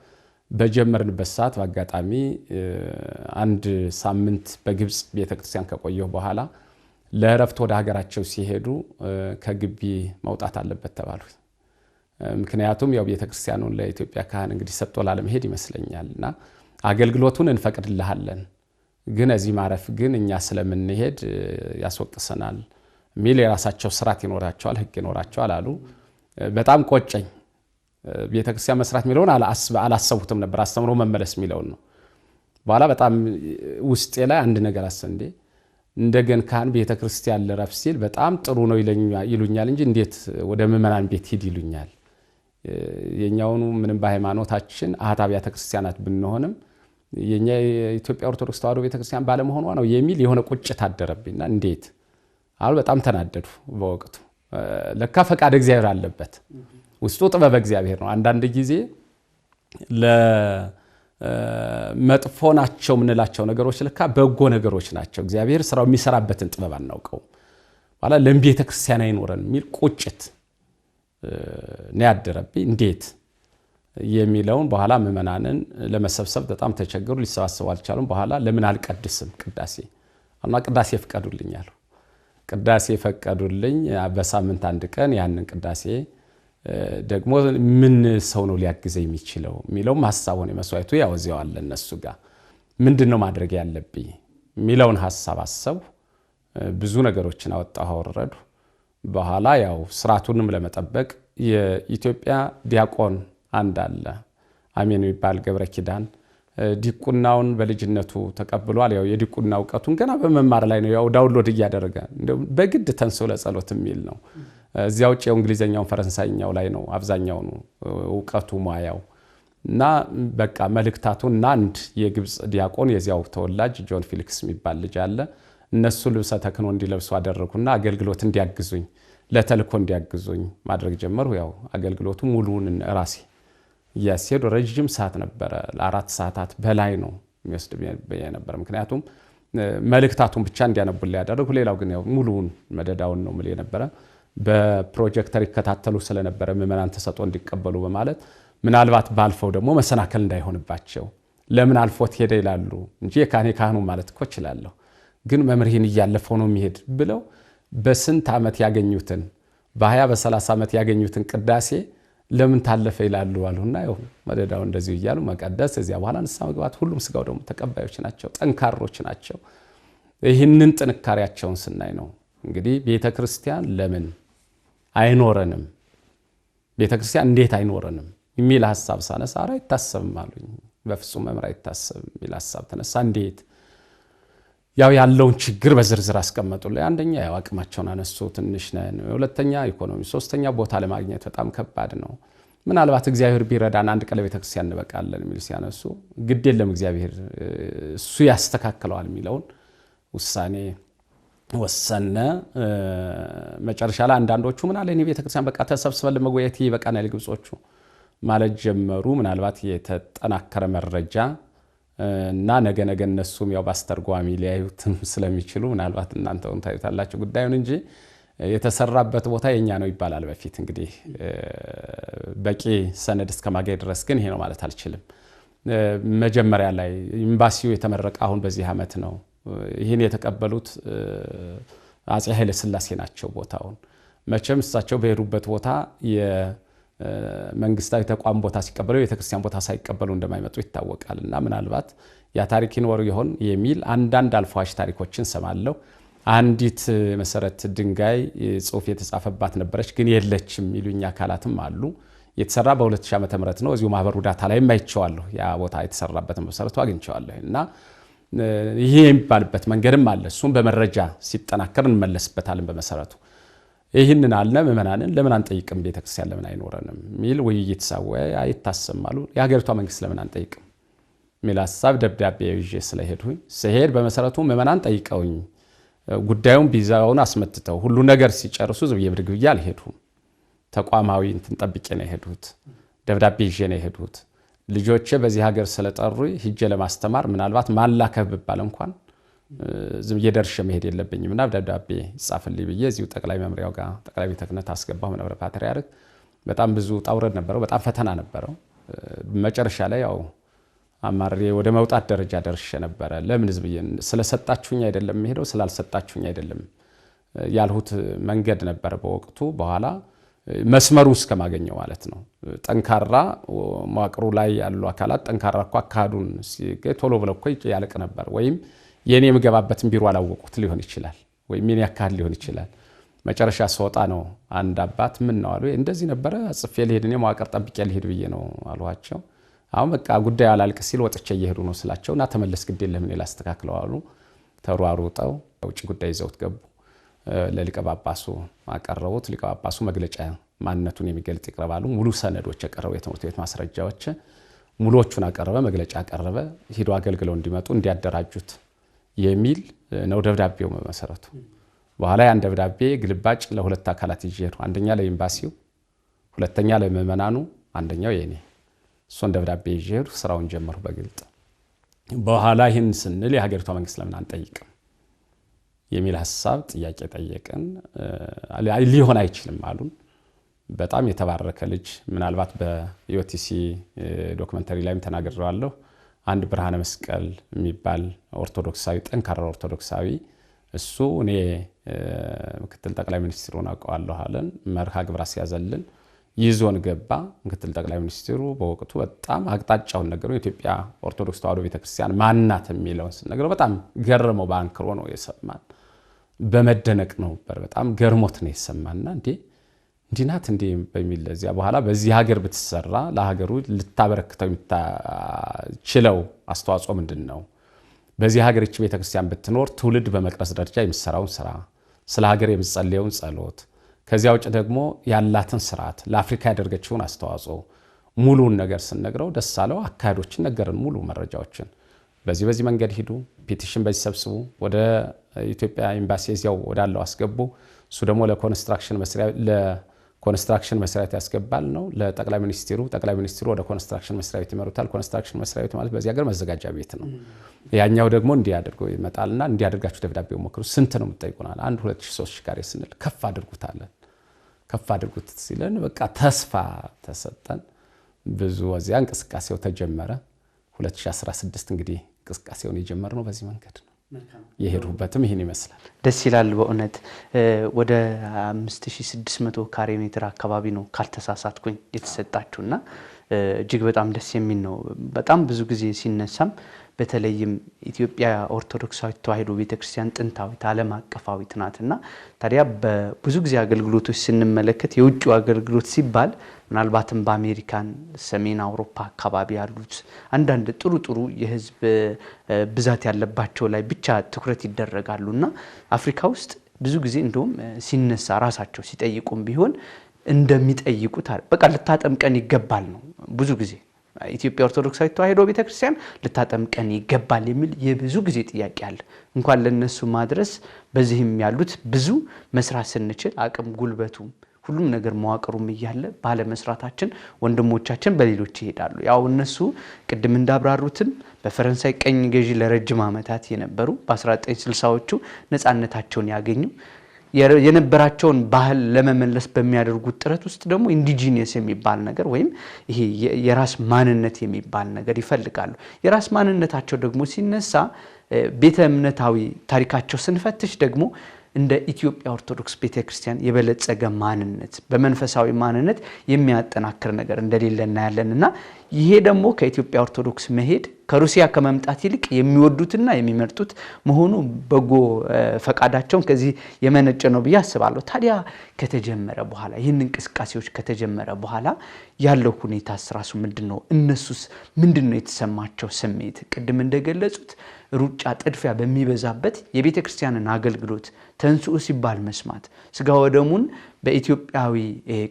S2: በጀመርንበት ሰዓት በአጋጣሚ አንድ ሳምንት በግብጽ ቤተክርስቲያን ከቆየሁ በኋላ ለእረፍት ወደ ሀገራቸው ሲሄዱ ከግቢ መውጣት አለበት ተባሉ። ምክንያቱም ያው ቤተክርስቲያኑን ለኢትዮጵያ ካህን እንግዲህ ሰጥቶ ላለመሄድ ይመስለኛልና አገልግሎቱን እንፈቅድልሃለን ግን እዚህ ማረፍ ግን እኛ ስለምንሄድ ያስወቅሰናል ሚል የራሳቸው ስርዓት ይኖራቸዋል፣ ህግ ይኖራቸዋል አሉ። በጣም ቆጨኝ። ቤተክርስቲያን መስራት የሚለውን አላሰቡትም ነበር፣ አስተምሮ መመለስ የሚለውን ነው። በኋላ በጣም ውስጤ ላይ አንድ ነገር አሰንዴ እንደገን ካህን ቤተክርስቲያን ልረፍ ሲል በጣም ጥሩ ነው ይሉኛል እንጂ እንዴት ወደ ምዕመናን ቤት ሂድ ይሉኛል? የኛውኑ ምንም በሃይማኖታችን አህት አብያተ ክርስቲያናት ብንሆንም የኛ የኢትዮጵያ ኦርቶዶክስ ተዋሕዶ ቤተክርስቲያን ባለመሆኗ ነው የሚል የሆነ ቁጭት አደረብኝና እንዴት አሉ። በጣም ተናደዱ በወቅቱ። ለካ ፈቃድ እግዚአብሔር አለበት፣ ውስጡ ጥበብ እግዚአብሔር ነው። አንዳንድ ጊዜ ለመጥፎ ናቸው የምንላቸው ነገሮች ለካ በጎ ነገሮች ናቸው። እግዚአብሔር ስራው የሚሰራበትን ጥበብ አናውቀው። በኋላ ለምን ቤተክርስቲያን አይኖረን የሚል ቁጭት ነው ያደረብኝ። እንዴት የሚለውን በኋላ ምዕመናንን ለመሰብሰብ በጣም ተቸገሩ፣ ሊሰባሰቡ አልቻሉም። በኋላ ለምን አልቀድስም ቅዳሴ እና ቅዳሴ ፍቀዱልኝ አሉ። ቅዳሴ ፈቀዱልኝ። በሳምንት አንድ ቀን ያንን ቅዳሴ ደግሞ ምን ሰው ነው ሊያግዘኝ የሚችለው የሚለውም ሐሳቡን የመስዋዕቱ ያው እዚያው አለ እነሱ ጋር ምንድነው ማድረግ ያለብኝ የሚለውን ሐሳብ አሰቡ። ብዙ ነገሮችን አወጣሁ አወረዱ። በኋላ ያው ስርዓቱንም ለመጠበቅ የኢትዮጵያ ዲያቆን አንድ አለ አሜን የሚባል ገብረ ኪዳን ዲቁናውን በልጅነቱ ተቀብሏል። ያው የዲቁና እውቀቱን ገና በመማር ላይ ነው። ያው ዳውንሎድ እያደረገ እንደው በግድ ተንሶ ለጸሎት የሚል ነው። እዚያው ውጭ እንግሊዘኛውን ፈረንሳይኛው ላይ ነው አብዛኛው ነው እውቀቱ ሙያው እና በቃ መልእክታቱና አንድ የግብጽ ዲያቆን የዚያው ተወላጅ ጆን ፊሊክስ የሚባል ልጅ አለ። እነሱ ልብሰ ተክህኖ እንዲለብሱ አደረኩና አገልግሎት እንዲያግዙኝ ለተልኮ እንዲያግዙኝ ማድረግ ጀመሩ። ያው አገልግሎቱ ሙሉውን ራሴ ያስሄዱ ረጅም ሰዓት ነበረ። ለ4 ሰዓታት በላይ ነው የሚወስድ የነበረ። ምክንያቱም መልእክታቱን ብቻ እንዲያነቡልኝ ያደረኩ፣ ሌላው ግን ያው ሙሉውን መደዳውን ነው ምል የነበረ። በፕሮጀክተር ይከታተሉ ስለነበረ ምዕመናን ተሰጥኦ እንዲቀበሉ በማለት ምናልባት ባልፈው ደግሞ መሰናከል እንዳይሆንባቸው ለምን አልፎት ሄደ ይላሉ እንጂ ካህኑ ማለት እኮ እችላለሁ፣ ግን መምህሪን እያለፈው ነው የሚሄድ ብለው በስንት ዓመት ያገኙትን በ20 በ30 ዓመት ያገኙትን ቅዳሴ ለምን ታለፈ ይላሉ አሉና ያው መደዳው እንደዚሁ እያሉ መቀደስ። እዚያ በኋላ ንስሐ መግባት። ሁሉም ስጋው ደግሞ ተቀባዮች ናቸው፣ ጠንካሮች ናቸው። ይህንን ጥንካሬያቸውን ስናይ ነው እንግዲህ ቤተክርስቲያን ለምን አይኖረንም፣ ቤተክርስቲያን እንዴት አይኖረንም የሚል ሐሳብ ሳነሳ አይታሰብም አሉኝ። በፍጹም መምራ አይታሰብም የሚል ሐሳብ ተነሳ። እንዴት ያው ያለውን ችግር በዝርዝር አስቀመጡልኝ። አንደኛ ያው አቅማቸውን አነሱ፣ ትንሽ ነን። ሁለተኛ ኢኮኖሚ፣ ሶስተኛ ቦታ ለማግኘት በጣም ከባድ ነው። ምናልባት እግዚአብሔር ቢረዳን አንድ ቀን ቤተክርስቲያን እንበቃለን የሚል ሲያነሱ ግድ የለም እግዚአብሔር እሱ ያስተካክለዋል የሚለውን ውሳኔ ወሰነ። መጨረሻ ላይ አንዳንዶቹ ምን አለ እኔ ቤተክርስቲያን በቃ ተሰብስበን ለመወያየት ይበቃናል ግብጾቹ ማለት ጀመሩ። ምናልባት የተጠናከረ መረጃ እና ነገ እነሱም ያው ባስተርጓሚ ሊያዩትም ስለሚችሉ ምናልባት እናንተውን ታዩታላችሁ ጉዳዩን እንጂ የተሰራበት ቦታ የኛ ነው ይባላል በፊት። እንግዲህ በቂ ሰነድ እስከማገኝ ድረስ ግን ይሄ ነው ማለት አልችልም። መጀመሪያ ላይ ኤምባሲው የተመረቀ አሁን በዚህ ዓመት ነው። ይህን የተቀበሉት አፄ ኃይለ ሥላሴ ናቸው። ቦታውን መቼም እሳቸው በሄዱበት ቦታ የመንግስታዊ ተቋም ቦታ ሲቀበሉ የቤተክርስቲያን ቦታ ሳይቀበሉ እንደማይመጡ ይታወቃል። እና ምናልባት ያ ታሪክ ይኖር ይሆን የሚል አንዳንድ አልፏሽ ታሪኮችን ሰማለሁ። አንዲት መሰረት ድንጋይ ጽሑፍ የተጻፈባት ነበረች ግን የለችም የሚሉኝ አካላትም አሉ። የተሰራ በ2000 ዓመተ ምህረት ነው። እዚሁ ማህበሩ ዳታ ላይ ማይቻለሁ ያ ቦታ የተሰራበት መሰረቱ አግኝቻለሁ። እና ይሄ የሚባልበት መንገድም አለ። እሱም በመረጃ ሲጠናከር እንመለስበታለን። በመሰረቱ ይህንን አለ ምዕመናንን ለምን አንጠይቅም ቤተክርስቲያን ለምን አይኖረንም ሚል ውይይት ሳወይ አይታሰማሉ። የሀገሪቷ መንግስት ለምን አንጠይቅም ሚል ሐሳብ ደብዳቤ ይዤ ስለሄድኩኝ ስሄድ በመሰረቱ ምዕመናን ጠይቀውኝ ጉዳዩን ቢዛውን አስመትተው ሁሉ ነገር ሲጨርሱ ዝብዬ ብድግ ብዬ አልሄድኩም። ተቋማዊ እንትን ጠብቄ ነው የሄድኩት። ደብዳቤ ይዤ ነው የሄድኩት። ልጆቼ በዚህ ሀገር ስለጠሩ ሂጄ ለማስተማር ምናልባት ማላከብ ብባል እንኳን ዝም እየደርሼ መሄድ የለብኝምና ደብዳቤ ይጻፍልኝ ብዬ እዚሁ ጠቅላይ መምሪያው ጋር ጠቅላይ ቤተ ክህነት አስገባሁ። መንበረ ፓትርያርክ በጣም ብዙ ጣውረድ ነበረው፣ በጣም ፈተና ነበረው። መጨረሻ ላይ ያው አማሬ ወደ መውጣት ደረጃ ደርሼ ነበረ። ለምን ዝብዬ ስለሰጣችሁኝ አይደለም ሄደው ስላልሰጣችሁኝ አይደለም ያልሁት መንገድ ነበር በወቅቱ። በኋላ መስመሩ እስከማገኘው ማለት ነው። ጠንካራ መዋቅሩ ላይ ያሉ አካላት ጠንካራ እኮ አካዱን ቶሎ ብለው እኮ ያልቅ ነበር። ወይም የኔ የምገባበትን ቢሮ አላወቁት ሊሆን ይችላል፣ ወይም የኔ አካል ሊሆን ይችላል። መጨረሻ ስወጣ ነው አንድ አባት ምን ነው አሉ፣ እንደዚህ ነበረ ጽፌ ልሄድ እኔ መዋቅር ጠብቄ ልሄድ ብዬ ነው አሏቸው። አሁን በቃ ጉዳዩ አላልቅ ሲል ወጥቼ እየሄዱ ነው ስላቸውና ተመለስ ግድ የለም እኔ ላስተካክለው አሉ። ተሯሩጠው ውጭ ጉዳይ ይዘውት ገቡ። ለሊቀ ጳጳሱ አቀረቡት። ሊቀ ጳጳሱ መግለጫ ማንነቱን የሚገልጽ ይቀርባሉ። ሙሉ ሰነዶች የቀረቡ የትምህርት ቤት ማስረጃዎች ሙሉዎቹን አቀረበ፣ መግለጫ አቀረበ፣ ሄዶ አገልግለው እንዲመጡ እንዲያደራጁት የሚል ነው ደብዳቤው በመሰረቱ። በኋላ ያን ደብዳቤ ግልባጭ ለሁለት አካላት ይዤ ነው። አንደኛ ለኤምባሲው፣ ሁለተኛ ለምዕመናኑ፣ አንደኛው የኔ። እሱን ደብዳቤ ይዤ ስራውን ጀመሩ በግልጥ። በኋላ ይህን ስንል የሀገሪቷ መንግስት ለምን አንጠይቅም የሚል ሐሳብ ጥያቄ ጠየቅን። ሊሆን አይችልም አሉን። በጣም የተባረከ ልጅ ምናልባት በኢኦቲሲ ዶክመንተሪ ላይም ተናግሬዋለሁ። አንድ ብርሃነ መስቀል የሚባል ኦርቶዶክሳዊ ጠንካራ ኦርቶዶክሳዊ እሱ እኔ ምክትል ጠቅላይ ሚኒስትሩን አውቀዋለሁ አለን። መርሃ ግብር ሲያዘልን ይዞን ገባ። ምክትል ጠቅላይ ሚኒስትሩ በወቅቱ በጣም አቅጣጫውን ነገሩ። የኢትዮጵያ ኦርቶዶክስ ተዋሕዶ ቤተክርስቲያን ማናት የሚለውን ስንነግረው በጣም ገረመው። በአንክሮ ነው የሰማን፣ በመደነቅ ነው። በጣም ገርሞት ነው የሰማንና እንዲህ ናት እንዴ በሚል ለዚያ በኋላ በዚህ ሀገር ብትሰራ ለሀገሩ ልታበረክተው የምትችለው አስተዋጽኦ ምንድነው? በዚህ ሀገር እቺ ቤተክርስቲያን ብትኖር ትውልድ በመቅረጽ ደረጃ የሚሰራውን ስራ፣ ስለ ሀገር የምትጸልየውን ጸሎት፣ ከዚያ ውጭ ደግሞ ያላትን ስርዓት፣ ለአፍሪካ ያደረገችውን አስተዋጽኦ ሙሉን ነገር ስንነግረው ደስ አለው። አካሄዶችን ነገርን፣ ሙሉ መረጃዎችን በዚህ መንገድ ሂዱ፣ ፒቲሽን በዚህ ሰብስቡ፣ ወደ ኢትዮጵያ ኤምባሲ እዚያው ወዳለው አስገቡ። እሱ ደግሞ ለኮንስትራክሽን መስሪያ ቤት ያስገባል ነው ለጠቅላይ ሚኒስትሩ። ጠቅላይ ሚኒስትሩ ወደ ኮንስትራክሽን መስሪያ ቤት ይመሩታል። ኮንስትራክሽን መስሪያ ቤት ማለት በዚህ ሀገር መዘጋጃ ቤት ነው። ያኛው ደግሞ እንዲያደርገው ይመጣልና እንዲያደርጋችሁ ደብዳቤው ሞክሩ። ስንት ነው የምትጠይቁናል? 1 2 3 ካሬ ስንል ከፍ አድርጉታለን። ከፍ አድርጉት ሲለን በቃ ተስፋ ተሰጠን። ብዙ ወዚያ እንቅስቃሴው ተጀመረ። 2016 እንግዲህ እንቅስቃሴውን የጀመርነው በዚህ መንገድ ነው። የሄዱበትም ይሄን ይመስላል።
S1: ደስ ይላል በእውነት። ወደ 5600 ካሬ ሜትር አካባቢ ነው ካልተሳሳትኩኝ የተሰጣችሁና እጅግ በጣም ደስ የሚል ነው። በጣም ብዙ ጊዜ ሲነሳም በተለይም ኢትዮጵያ ኦርቶዶክሳዊት ተዋሕዶ ቤተክርስቲያን ጥንታዊት ዓለም አቀፋዊት ናትና ታዲያ በብዙ ጊዜ አገልግሎቶች ስንመለከት የውጭው አገልግሎት ሲባል ምናልባትም በአሜሪካን ሰሜን አውሮፓ አካባቢ ያሉት አንዳንድ ጥሩ የህዝብ ብዛት ያለባቸው ላይ ብቻ ትኩረት ይደረጋሉና አፍሪካ ውስጥ ብዙ ጊዜ እንደውም ሲነሳ ራሳቸው ሲጠይቁም ቢሆን እንደሚጠይቁት በቃ ልታጠምቀን ይገባል ነው ብዙ ጊዜ ኢትዮጵያ ኦርቶዶክሳዊት ተዋሕዶ ቤተክርስቲያን ልታጠምቀን ይገባል የሚል የብዙ ጊዜ ጥያቄ አለ። እንኳን ለነሱ ማድረስ በዚህም ያሉት ብዙ መስራት ስንችል አቅም ጉልበቱ ሁሉም ነገር መዋቅሩም እያለ ባለ መስራታችን ወንድሞቻችን በሌሎች ይሄዳሉ። ያው እነሱ ቅድም እንዳብራሩትም በፈረንሳይ ቀኝ ገዢ ለረጅም ዓመታት የነበሩ በ1960ዎቹ ነፃነታቸውን ያገኙ የነበራቸውን ባህል ለመመለስ በሚያደርጉት ጥረት ውስጥ ደግሞ ኢንዲጂነስ የሚባል ነገር ወይም ይሄ የራስ ማንነት የሚባል ነገር ይፈልጋሉ። የራስ ማንነታቸው ደግሞ ሲነሳ ቤተ እምነታዊ ታሪካቸው ስንፈትሽ ደግሞ እንደ ኢትዮጵያ ኦርቶዶክስ ቤተክርስቲያን የበለጸገ ማንነት በመንፈሳዊ ማንነት የሚያጠናክር ነገር እንደሌለ እናያለንና ይሄ ደግሞ ከኢትዮጵያ ኦርቶዶክስ መሄድ ከሩሲያ ከመምጣት ይልቅ የሚወዱትና የሚመርጡት መሆኑ በጎ ፈቃዳቸው ከዚህ የመነጨ ነው ብዬ አስባለሁ። ታዲያ ከተጀመረ በኋላ ይህን እንቅስቃሴዎች ከተጀመረ በኋላ ያለው ሁኔታ ራሱ ምንድነው? እነሱስ ምንድነው የተሰማቸው ስሜት? ቅድም እንደገለጹት ሩጫ ጥድፊያ በሚበዛበት የቤተ ክርስቲያንን አገልግሎት ተንስኡ ሲባል መስማት ስጋ ወደሙን በኢትዮጵያዊ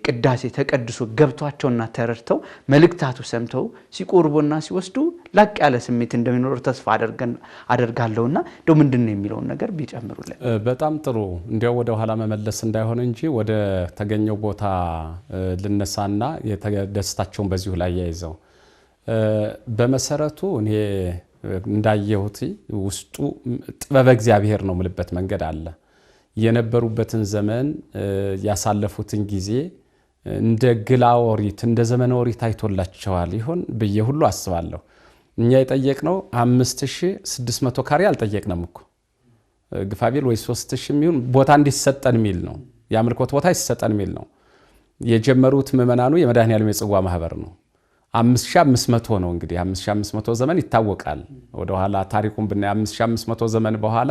S1: ቅዳሴ ተቀድሶ ገብቷቸውና ተረድተው መልእክታቱ ሰምተው ሲቆርቡና ሲወስዱ ላቅ ያለ ስሜት እንደሚኖር ተስፋ አደርጋለሁና እንደው ምንድነው የሚለውን ነገር ቢጨምሩልን
S2: በጣም ጥሩ። እንዲያው ወደ ኋላ መመለስ እንዳይሆን እንጂ ወደ ተገኘው ቦታ ልነሳና የተደስታቸውን በዚሁ ላይ ያይዘው በመሰረቱ እኔ እንዳየሁት ውስጡ ጥበበ እግዚአብሔር ነው ምልበት መንገድ አለ። የነበሩበትን ዘመን ያሳለፉትን ጊዜ እንደ ግላወሪት እንደ ዘመነ ኦሪት አይቶላቸዋል ይሆን ብዬ ሁሉ አስባለሁ። እኛ የጠየቅነው 5600 ካሬ አልጠየቅንም እኮ ግፋቢል ወይ 3000 የሚሆን ቦታ እንዲሰጠን ሚል ነው። የአምልኮት ቦታ ይሰጠን ሚል ነው። የጀመሩት ምዕመናኑ የመድኃኔዓለም የጽዋ ማህበር ነው። 5500 ነው እንግዲህ 5500 ዘመን ይታወቃል። ወደ ኋላ ታሪኩን ብናይ 5500 ዘመን በኋላ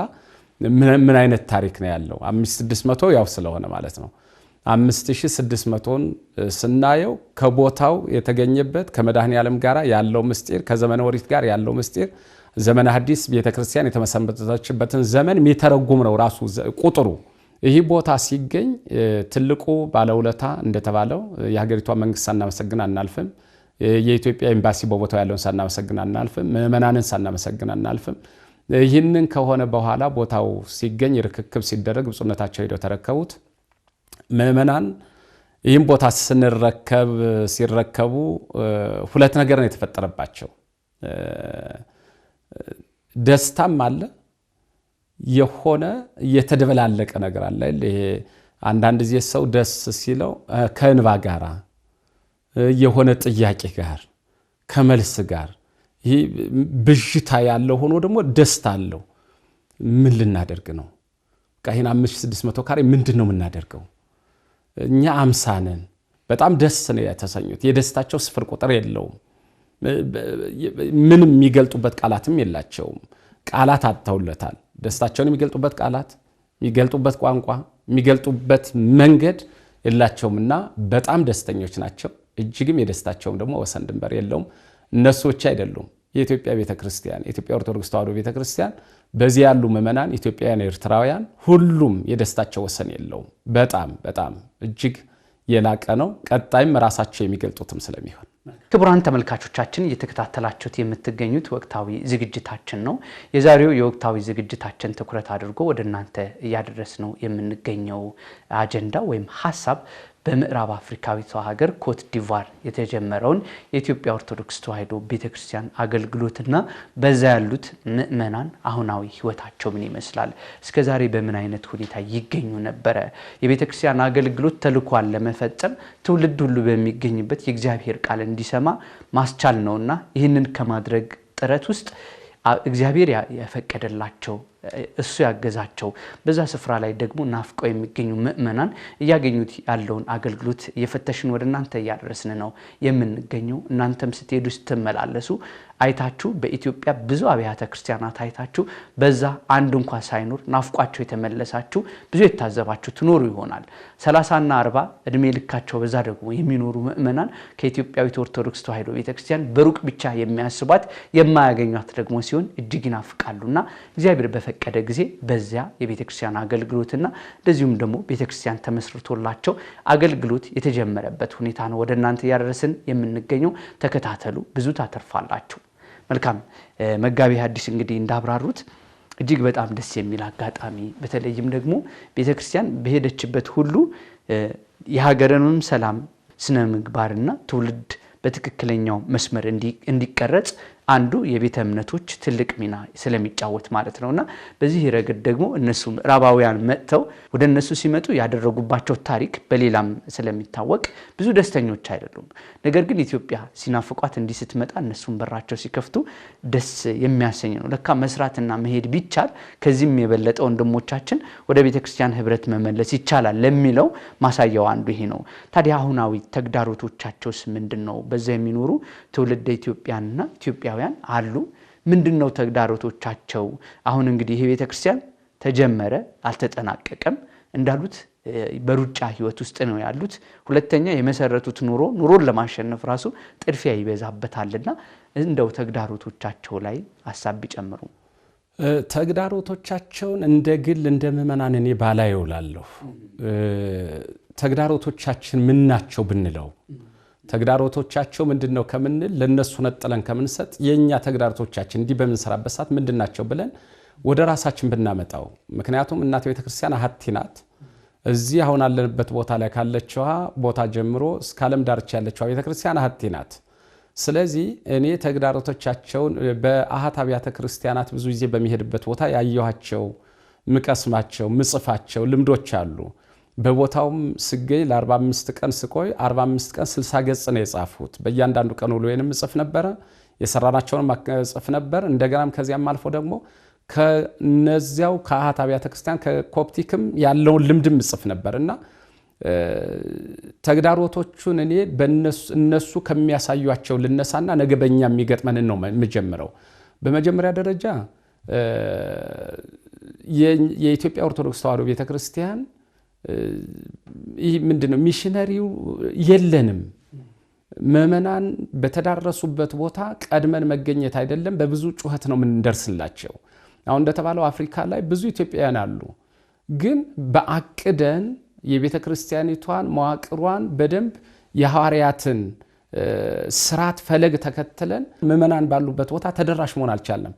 S2: ምን አይነት ታሪክ ነው ያለው? 5600 ያው ስለሆነ ማለት ነው። 5600ን ስናየው ከቦታው የተገኘበት ከመድኃኔዓለም ጋር ያለው ምስጢር ከዘመነ ኦሪት ጋር ያለው ምስጢር ዘመነ ሐዲስ ቤተክርስቲያን የተመሰረተችበትን ዘመን የሚተረጉም ነው ራሱ ቁጥሩ። ይህ ቦታ ሲገኝ ትልቁ ባለውለታ እንደተባለው የሀገሪቷ መንግስት ሳናመሰግን አናልፍም። የኢትዮጵያ ኤምባሲ በቦታው ያለውን ሳናመሰግን አናልፍም። ምዕመናንን ሳናመሰግን አናልፍም። ይህንን ከሆነ በኋላ ቦታው ሲገኝ ርክክብ ሲደረግ ብፁዕነታቸው ሄደው ተረከቡት። ምዕመናን ይህም ቦታ ሲረከቡ ሁለት ነገር ነው የተፈጠረባቸው። ደስታም አለ፣ የሆነ የተደበላለቀ ነገር አለ። ይሄ አንዳንድ ጊዜ ሰው ደስ ሲለው ከእንባ ጋር የሆነ ጥያቄ ጋር ከመልስ ጋር ይህ ብዥታ ያለው ሆኖ ደግሞ ደስታ አለው። ምን ልናደርግ ነው? ይህን 500-600 ካሬ ምንድን ነው የምናደርገው? እኛ 50 ነን። በጣም ደስ ነው የተሰኙት። የደስታቸው ስፍር ቁጥር የለውም። ምንም የሚገልጡበት ቃላትም የላቸውም። ቃላት አጥተውለታል። ደስታቸውን የሚገልጡበት ቃላት፣ የሚገልጡበት ቋንቋ፣ የሚገልጡበት መንገድ የላቸውምና በጣም ደስተኞች ናቸው። እጅግም የደስታቸውም ደግሞ ወሰን ድንበር የለውም። እነሱ ብቻ አይደሉም። የኢትዮጵያ ቤተክርስቲያን፣ የኢትዮጵያ ኦርቶዶክስ ተዋሕዶ ቤተክርስቲያን፣ በዚህ ያሉ ምዕመናን፣ ኢትዮጵያውያን፣ ኤርትራውያን ሁሉም የደስታቸው ወሰን የለውም። በጣም በጣም እጅግ የላቀ ነው። ቀጣይም ራሳቸው የሚገልጡትም ስለሚሆን
S1: ክቡራን ተመልካቾቻችን እየተከታተላችሁት የምትገኙት ወቅታዊ ዝግጅታችን ነው። የዛሬው የወቅታዊ ዝግጅታችን ትኩረት አድርጎ ወደ እናንተ እያደረስ ነው የምንገኘው አጀንዳ ወይም ሀሳብ በምዕራብ አፍሪካዊቷ ሀገር ኮት ዲቫር የተጀመረውን የኢትዮጵያ ኦርቶዶክስ ተዋሕዶ ቤተክርስቲያን አገልግሎትና በዛ ያሉት ምዕመናን አሁናዊ ህይወታቸው ምን ይመስላል? እስከዛሬ በምን አይነት ሁኔታ ይገኙ ነበረ? የቤተክርስቲያን አገልግሎት ተልኳን ለመፈጸም ትውልድ ሁሉ በሚገኝበት የእግዚአብሔር ቃል እንዲሰማ ማስቻል ነውና ይህንን ከማድረግ ጥረት ውስጥ እግዚአብሔር የፈቀደላቸው እሱ ያገዛቸው በዛ ስፍራ ላይ ደግሞ ናፍቀው የሚገኙ ምዕመናን እያገኙት ያለውን አገልግሎት የፈተሽን ወደ እናንተ እያደረስን ነው የምንገኘው። እናንተም ስትሄዱ ስትመላለሱ አይታችሁ በኢትዮጵያ ብዙ አብያተ ክርስቲያናት አይታችሁ በዛ አንድ እንኳን ሳይኖር ናፍቋቸው የተመለሳችሁ ብዙ የታዘባችሁ ትኖሩ ይሆናል። 30 እና 40 እድሜ ልካቸው በዛ ደግሞ የሚኖሩ ምዕመናን ከኢትዮጵያዊት ኦርቶዶክስ ተዋሕዶ ቤተክርስቲያን በሩቅ ብቻ የሚያስቧት የማያገኟት ደግሞ ሲሆን እጅግ ይናፍቃሉና እግዚአብሔር በፈቀደ ጊዜ በዚያ የቤተክርስቲያን አገልግሎትና እንደዚሁም ደግሞ ቤተክርስቲያን ተመስርቶላቸው አገልግሎት የተጀመረበት ሁኔታ ነው ወደ እናንተ ያደረስን የምንገኘው። ተከታተሉ፣ ብዙ ታተርፋላችሁ። መልካም መጋቢ ሐዲስ እንግዲህ እንዳብራሩት እጅግ በጣም ደስ የሚል አጋጣሚ በተለይም ደግሞ ቤተክርስቲያን በሄደችበት ሁሉ የሀገርንም ሰላም ስነ ምግባርና ትውልድ በትክክለኛው መስመር እንዲቀረጽ አንዱ የቤተ እምነቶች ትልቅ ሚና ስለሚጫወት ማለት ነውና በዚህ ረገድ ደግሞ እነሱ ምዕራባውያን መጥተው ወደ እነሱ ሲመጡ ያደረጉባቸው ታሪክ በሌላም ስለሚታወቅ ብዙ ደስተኞች አይደሉም። ነገር ግን ኢትዮጵያ ሲናፍቋት እንዲህ ስትመጣ እነሱም በራቸው ሲከፍቱ ደስ የሚያሰኝ ነው። ለካ መስራትና መሄድ ቢቻል ከዚህም የበለጠ ወንድሞቻችን ወደ ቤተክርስቲያን ህብረት መመለስ ይቻላል ለሚለው ማሳያው አንዱ ይሄ ነው። ታዲያ አሁናዊ ተግዳሮቶቻቸውስ ምንድነው? በዛ የሚኖሩ ትውልደ ኢትዮጵያና ኢትዮጵያውያን አሉ። ምንድነው ተግዳሮቶቻቸው? አሁን እንግዲህ ይሄ ቤተክርስቲያን ተጀመረ፣ አልተጠናቀቀም። እንዳሉት በሩጫ ህይወት ውስጥ ነው ያሉት። ሁለተኛ የመሰረቱት ኑሮን ለማሸነፍ ራሱ ጥድፊያ ይበዛበታልና እንደው ተግዳሮቶቻቸው ላይ ሐሳብ ቢጨምሩ።
S2: ተግዳሮቶቻቸውን እንደ ግል እንደ ምዕመናን እኔ ባላየውላለሁ። ተግዳሮቶቻችን ምን ናቸው ብንለው ተግዳሮቶቻቸው ምንድነው ከምንል ለነሱ ነጥለን ከምንሰጥ የኛ ተግዳሮቶቻችን እንዲህ በመንሰራበት ሰዓት ምንድናቸው ብለን ወደ ራሳችን ብናመጣው። ምክንያቱም እናት ቤተክርስቲያን አሐቲ ናት። እዚህ አሁን አለንበት ቦታ ላይ ካለችው ቦታ ጀምሮ እስከ ዓለም ዳርቻ ያለችው ቤተክርስቲያን አሐቲ ናት። ስለዚህ እኔ ተግዳሮቶቻቸውን በአሐት አብያተ ክርስቲያናት ብዙ ጊዜ በሚሄድበት ቦታ ያየኋቸው ምቀስማቸው ምጽፋቸው ልምዶች አሉ። በቦታውም ስገኝ ለ45 ቀን ስቆይ 45 ቀን 60 ገጽ ነው የጻፉት። በእያንዳንዱ ቀን ውሎዬንም ጽፍ ነበረ፣ የሰራናቸውንም ጽፍ ነበር። እንደገናም ከዚያም አልፎ ደግሞ ከነዚያው ከአሐት አብያተ ክርስቲያን ከኮፕቲክም ያለውን ልምድም ጽፍ ነበርና ተግዳሮቶቹን እኔ እነሱ ከሚያሳዩቸው ልነሳና ነገ በእኛ የሚገጥመንን ነው የምጀምረው። በመጀመሪያ ደረጃ የኢትዮጵያ ኦርቶዶክስ ተዋሕዶ ቤተክርስቲያን ይህ ምንድነው ሚሽነሪው የለንም። ምዕመናን በተዳረሱበት ቦታ ቀድመን መገኘት አይደለም በብዙ ጩኸት ነው የምንደርስላቸው። አሁን እንደተባለው አፍሪካ ላይ ብዙ ኢትዮጵያውያን አሉ። ግን በአቅደን የቤተ ክርስቲያኒቷን መዋቅሯን በደንብ የሐዋርያትን ስርዓት ፈለግ ተከትለን ምእመናን ባሉበት ቦታ ተደራሽ መሆን አልቻለም።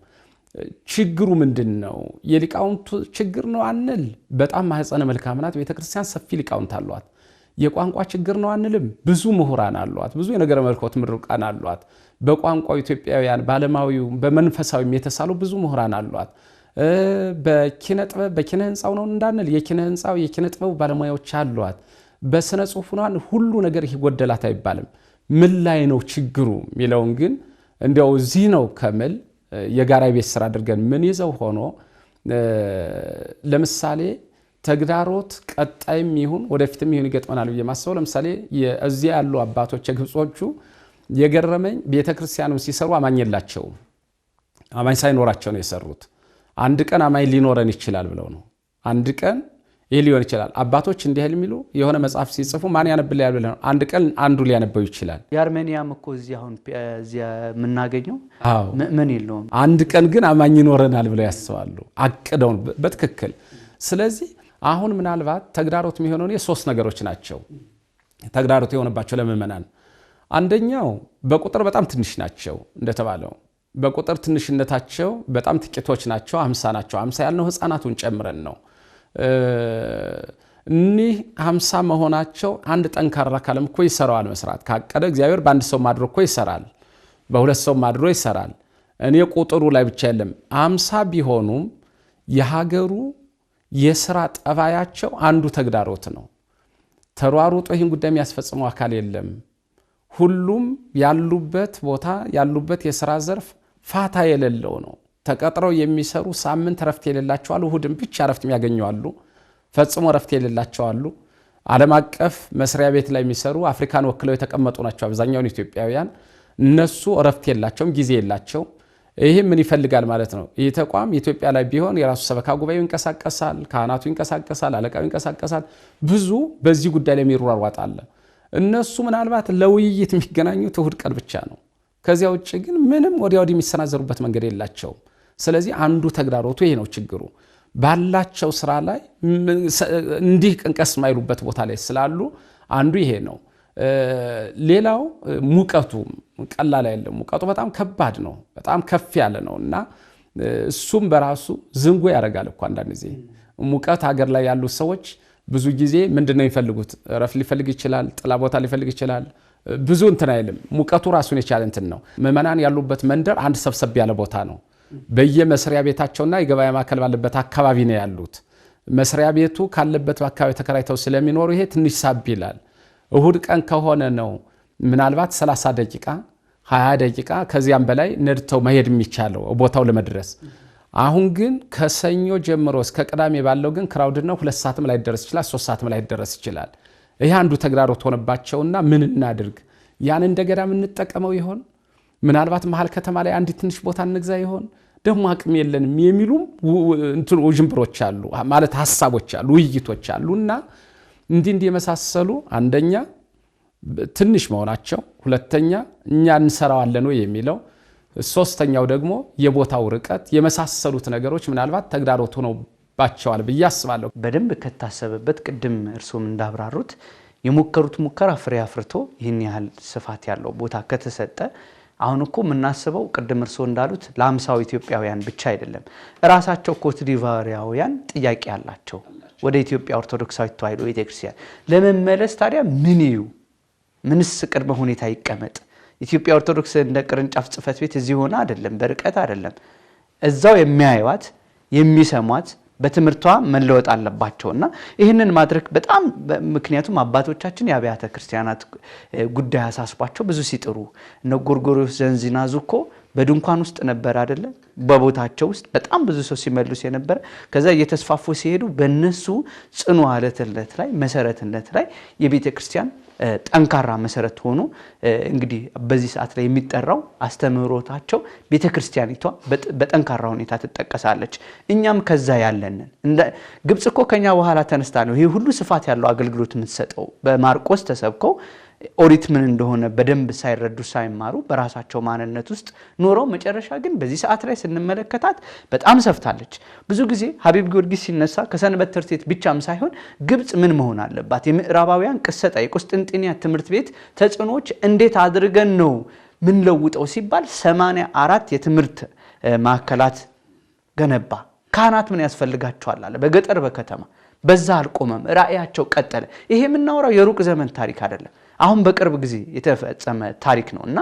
S2: ችግሩ ምንድነው? የሊቃውንቱ ችግር ነው አንል። በጣም ማህፀነ መልካም ናት ቤተክርስቲያን፣ ሰፊ ሊቃውንት አሏት። የቋንቋ ችግር ነው አንልም። ብዙ ምሁራን አሏት፣ ብዙ የነገረ መለኮት ምሩቃን አሏት። በቋንቋው ኢትዮጵያውያን ባለማዊው በመንፈሳዊም የተሳሉ ብዙ ምሁራን አሏት። በኪነ ጥበብ በኪነ ህንጻው ነው እንዳንል የኪነ ህንጻው የኪነ ጥበብ ባለሙያዎች አሏት። በስነ ጽሁፍ ነው ሁሉ ነገር ይጎደላት አይባልም። ምን ላይ ነው ችግሩ ሚለውን ግን እንዲያው እዚህ ነው ከመል የጋራ ቤት ስራ አድርገን ምን ይዘው ሆኖ ለምሳሌ ተግዳሮት ቀጣይም ይሁን ወደፊትም ይሁን ይገጥመናል በየማሰው ለምሳሌ እዚህ ያሉ አባቶች የግብጾቹ የገረመኝ ቤተክርስቲያኑን ሲሰሩ አማኝ የላቸውም። አማኝ ሳይኖራቸው ነው የሰሩት። አንድ ቀን አማኝ ሊኖረን ይችላል ብለው ነው። አንድ ቀን ይሄ ሊሆን ይችላል። አባቶች እንዲህ የሚሉ የሆነ መጽሐፍ ሲጽፉ ማን ያነብልኛል ብለው ነው። አንድ ቀን አንዱ ሊያነበው ይችላል።
S1: የአርሜኒያም እኮ እዚህ አሁን እዚህ የምናገኘው ምን የለውም።
S2: አንድ ቀን ግን አማኝ ይኖረናል ብለው ያስባሉ አቅደው በትክክል። ስለዚህ አሁን ምናልባት ተግዳሮት የሚሆነው የሶስት ነገሮች ናቸው። ተግዳሮት የሆነባቸው ለምእመናን አንደኛው በቁጥር በጣም ትንሽ ናቸው። እንደተባለው በቁጥር ትንሽነታቸው በጣም ጥቂቶች ናቸው። 50 ናቸው። 50 ያልነው ህፃናቱን ጨምረን ነው። እኒህ 50 መሆናቸው አንድ ጠንካራ ካለም እኮ ይሰራዋል። መስራት ካቀደ እግዚአብሔር በአንድ ሰው ማድሮ እኮ ይሰራል፣ በሁለት ሰው ማድሮ ይሰራል። እኔ ቁጥሩ ላይ ብቻ የለም 50 ቢሆኑም የሀገሩ የሥራ ጠባያቸው አንዱ ተግዳሮት ነው። ተሯሩጦ ይህን ጉዳይ የሚያስፈጽመው አካል የለም። ሁሉም ያሉበት ቦታ ያሉበት የሥራ ዘርፍ ፋታ የሌለው ነው። ተቀጥረው የሚሰሩ ሳምንት ረፍት የሌላቸው አሉ። እሁድም ብቻ ረፍት የሚያገኙ አሉ። ፈጽሞ ረፍት የሌላቸው አሉ። ዓለም አቀፍ መስሪያ ቤት ላይ የሚሰሩ አፍሪካን ወክለው የተቀመጡ ናቸው አብዛኛውን ኢትዮጵያውያን። እነሱ ረፍት የላቸውም፣ ጊዜ የላቸው። ይህ ምን ይፈልጋል ማለት ነው? ይህ ተቋም ኢትዮጵያ ላይ ቢሆን የራሱ ሰበካ ጉባኤው ይንቀሳቀሳል፣ ካህናቱ ይንቀሳቀሳል፣ አለቃው ይንቀሳቀሳል። ብዙ በዚህ ጉዳይ ላይ የሚሯሯጥ አለ። እነሱ ምናልባት ለውይይት የሚገናኙት እሁድ ቀን ብቻ ነው። ከዚያ ውጭ ግን ምንም ወዲያ ወዲህ የሚሰናዘሩበት መንገድ የላቸውም። ስለዚህ አንዱ ተግዳሮቱ ይሄ ነው ችግሩ። ባላቸው ስራ ላይ እንዲህ ቅንቀስ ማይሉበት ቦታ ላይ ስላሉ አንዱ ይሄ ነው። ሌላው ሙቀቱ ቀላል አይደለም። ሙቀቱ በጣም ከባድ ነው፣ በጣም ከፍ ያለ ነው እና እሱም በራሱ ዝንጎ ያደርጋል እኮ አንዳንድ ጊዜ። ሙቀት ሀገር ላይ ያሉ ሰዎች ብዙ ጊዜ ምንድነው የሚፈልጉት? ረፍት ሊፈልግ ይችላል፣ ጥላ ቦታ ሊፈልግ ይችላል። ብዙ እንትን አይልም። ሙቀቱ ራሱን የቻለ እንትን ነው። ምእመናን ያሉበት መንደር አንድ ሰብሰብ ያለ ቦታ ነው። በየመስሪያ ቤታቸውና የገበያ ማዕከል ባለበት አካባቢ ነው ያሉት። መስሪያ ቤቱ ካለበት አካባቢ ተከራይተው ስለሚኖሩ ይሄ ትንሽ ሳብ ይላል። እሁድ ቀን ከሆነ ነው ምናልባት 30 ደቂቃ 20 ደቂቃ ከዚያም በላይ ነድተው መሄድ የሚቻለው ቦታው ለመድረስ። አሁን ግን ከሰኞ ጀምሮ እስከ ቅዳሜ ባለው ግን ክራውድ ነው። 2 ሰዓትም ላይ ደረስ ይችላል፣ 3 ሰዓትም ላይ ደረስ ይችላል። ይሄ አንዱ ተግዳሮት ሆነባቸውና ምን እናድርግ? ያን እንደገና የምንጠቀመው ይሆን? ምናልባት መሀል ከተማ ላይ አንድ ትንሽ ቦታ እንግዛ ይሆን? ደግሞ አቅም የለንም የሚሉም ውዥንብሮች አሉ፣ ማለት ሐሳቦች አሉ፣ ውይይቶች አሉና እንዲህ የመሳሰሉ አንደኛ ትንሽ መሆናቸው፣ ሁለተኛ እኛ እንሰራዋለን ወይ የሚለው፣ ሶስተኛው ደግሞ የቦታው ርቀት የመሳሰሉት ነገሮች ምናልባት ተግዳሮት ሆነውባቸዋል ብዬ አስባለሁ።
S1: በደንብ ከታሰበበት ቅድም እርሶም እንዳብራሩት የሞከሩት ሙከራ ፍሬ አፍርቶ ይህን ያህል ስፋት ያለው ቦታ ከተሰጠ አሁን እኮ የምናስበው ቅድም እርሶ እንዳሉት ለ50 ኢትዮጵያውያን ብቻ አይደለም። ራሳቸው ኮትዲቫሪያውያን ጥያቄ ያላቸው ወደ ኢትዮጵያ ኦርቶዶክሳዊት ተዋሕዶ ቤተክርስቲያን ለመመለስ ታዲያ ምን ይዩ? ምንስ ቅድመ ሁኔታ ይቀመጥ? ኢትዮጵያ ኦርቶዶክስ እንደ ቅርንጫፍ ጽሕፈት ቤት እዚህ ሆነ አይደለም፣ በርቀት አይደለም። እዛው የሚያዩዋት የሚሰሟት በትምህርቷ መለወጥ አለባቸውና ይህንን ማድረግ በጣም ምክንያቱም አባቶቻችን የአብያተ ክርስቲያናት ጉዳይ አሳስቧቸው ብዙ ሲጥሩ እነ ጎርጎርዮስ ዘንዚናዙ እኮ በድንኳን ውስጥ ነበር አይደለ? በቦታቸው ውስጥ በጣም ብዙ ሰው ሲመልሱ የነበረ ከዛ እየተስፋፉ ሲሄዱ በእነሱ ጽኑ አለትነት ላይ መሰረትነት ላይ የቤተ ክርስቲያን ጠንካራ መሰረት ሆኖ እንግዲህ በዚህ ሰዓት ላይ የሚጠራው አስተምህሮታቸው ቤተ ክርስቲያኒቷ በጠንካራ ሁኔታ ትጠቀሳለች። እኛም ከዛ ያለንን እንደ ግብጽ እኮ ከኛ በኋላ ተነስታ ነው ይሄ ሁሉ ስፋት ያለው አገልግሎት የምትሰጠው። በማርቆስ ተሰብከው ኦሪት ምን እንደሆነ በደንብ ሳይረዱ ሳይማሩ በራሳቸው ማንነት ውስጥ ኖረው መጨረሻ ግን በዚህ ሰዓት ላይ ስንመለከታት በጣም ሰፍታለች። ብዙ ጊዜ ሀቢብ ጊዮርጊስ ሲነሳ ከሰንበት ትምህርት ቤት ብቻም ሳይሆን ግብጽ ምን መሆን አለባት፣ የምዕራባውያን ቅሰጣ፣ የቁስጥንጥንያ ትምህርት ቤት ተጽዕኖች እንዴት አድርገን ነው ምን ለውጠው ሲባል 84 የትምህርት ማዕከላት ገነባ። ካህናት ምን ያስፈልጋቸዋል አለ። በገጠር በከተማ በዛ አልቆመም፣ ራእያቸው ቀጠለ። ይሄ የምናወራው የሩቅ ዘመን ታሪክ አይደለም፣ አሁን በቅርብ ጊዜ የተፈጸመ ታሪክ ነውና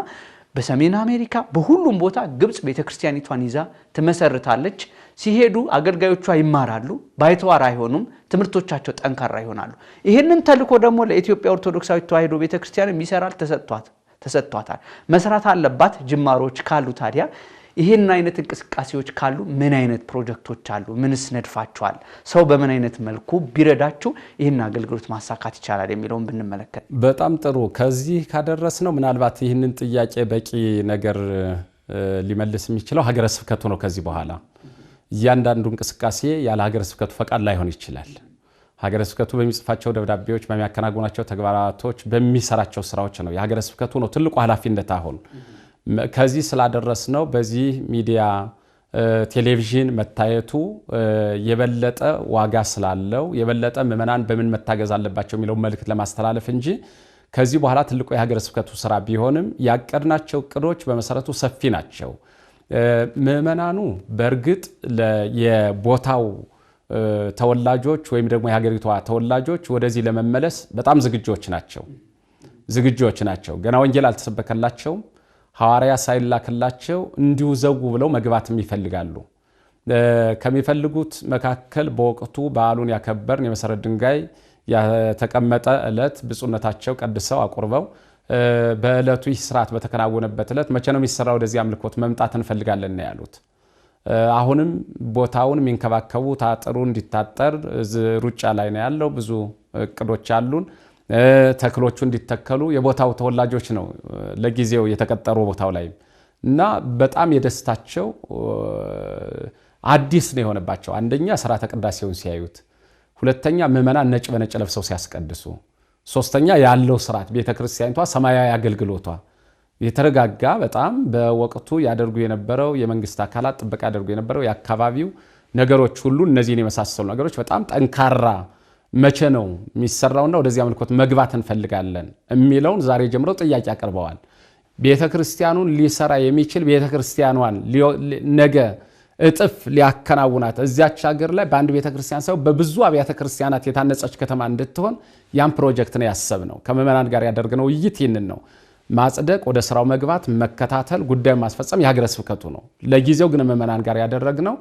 S1: በሰሜን አሜሪካ በሁሉም ቦታ ግብጽ ቤተክርስቲያኒቷን ይዛ ትመሰርታለች። ሲሄዱ አገልጋዮቿ ይማራሉ፣ ባይተዋር አይሆኑም፣ ትምህርቶቻቸው ጠንካራ ይሆናሉ። ይሄንን ተልኮ ደግሞ ለኢትዮጵያ ኦርቶዶክሳዊት ተዋሕዶ ቤተክርስቲያን ይሰራል፣ ተሰጥቷታል፣ መስራት አለባት። ጅማሮች ካሉ ታዲያ ይሄን አይነት እንቅስቃሴዎች ካሉ ምን አይነት ፕሮጀክቶች አሉ? ምንስ ነድፋቸዋል? ሰው በምን አይነት መልኩ ቢረዳችሁ ይሄን አገልግሎት ማሳካት ይቻላል የሚለውን ብንመለከት
S2: በጣም ጥሩ። ከዚህ ካደረስነው ምናልባት ይህንን ጥያቄ በቂ ነገር ሊመልስ የሚችለው ሀገረ ስብከቱ ነው። ከዚህ በኋላ እያንዳንዱ እንቅስቃሴ ያለ ሀገረ ስብከቱ ፈቃድ ላይሆን ይችላል። ሀገረ ስብከቱ በሚጽፋቸው ደብዳቤዎች፣ በሚያከናውናቸው ተግባራቶች፣ በሚሰራቸው ስራዎች ነው። የሀገረ ስብከቱ ነው ትልቁ ኃላፊነት። አሁን ከዚህ ስላደረስነው በዚህ ሚዲያ ቴሌቪዥን መታየቱ የበለጠ ዋጋ ስላለው የበለጠ ምዕመናን በምን መታገዝ አለባቸው የሚለው መልእክት ለማስተላለፍ እንጂ ከዚህ በኋላ ትልቁ የሀገረ ስብከቱ ስራ ቢሆንም ያቀድናቸው እቅዶች በመሰረቱ ሰፊ ናቸው። ምዕመናኑ በእርግጥ የቦታው ተወላጆች ወይም ደግሞ የሀገሪቷ ተወላጆች ወደዚህ ለመመለስ በጣም ዝግጆች ናቸው። ገና ወንጌል አልተሰበከላቸውም። ሐዋርያ ሳይላክላቸው እንዲሁ ዘው ብለው መግባትም ይፈልጋሉ። ከሚፈልጉት መካከል በወቅቱ በዓሉን ያከበርን የመሰረት ድንጋይ የተቀመጠ ዕለት ብፁዕነታቸው ቀድሰው አቁርበው በዕለቱ ይህ ስርዓት በተከናወነበት ዕለት መቼ ነው የሚሰራው ወደዚህ አምልኮት መምጣት እንፈልጋለን ያሉት። አሁንም ቦታውን የሚንከባከቡ ታጥሩ እንዲታጠር ሩጫ ላይ ነው ያለው። ብዙ እቅዶች አሉን። ተክሎቹ እንዲተከሉ የቦታው ተወላጆች ነው ለጊዜው የተቀጠሩ ቦታው ላይ እና በጣም የደስታቸው አዲስ ነው የሆነባቸው። አንደኛ ሥርዓተ ቅዳሴውን ሲያዩት፣ ሁለተኛ ምዕመናን ነጭ በነጭ ለብሰው ሲያስቀድሱ፣ ሶስተኛ ያለው ስርዓት ቤተክርስቲያኒቷ ሰማያዊ አገልግሎቷ የተረጋጋ በጣም በወቅቱ ያደርጉ የነበረው የመንግስት አካላት ጥበቃ ያደርጉ የነበረው የአካባቢው ነገሮች ሁሉ እነዚህን የመሳሰሉ ነገሮች በጣም ጠንካራ መቼ ነው የሚሰራውና ወደዚህ አምልኮት መግባት እንፈልጋለን የሚለውን ዛሬ ጀምሮ ጥያቄ አቀርበዋል። ቤተክርስቲያኑን ሊሰራ የሚችል ቤተክርስቲያኗን ነገ እጥፍ ሊያከናውናት እዚያች ሀገር ላይ በአንድ ቤተክርስቲያን ሰው በብዙ አብያተ ክርስቲያናት የታነጸች ከተማ እንድትሆን ያን ፕሮጀክት ነው ያሰብነው። ከምዕመናን ጋር ያደርግነው ውይይት ይህንን ነው። ማጽደቅ፣ ወደ ስራው መግባት፣ መከታተል፣ ጉዳዩን ማስፈጸም የሀገረ ስብከቱ ነው። ለጊዜው ግን ምዕመናን ጋር ያደረግነው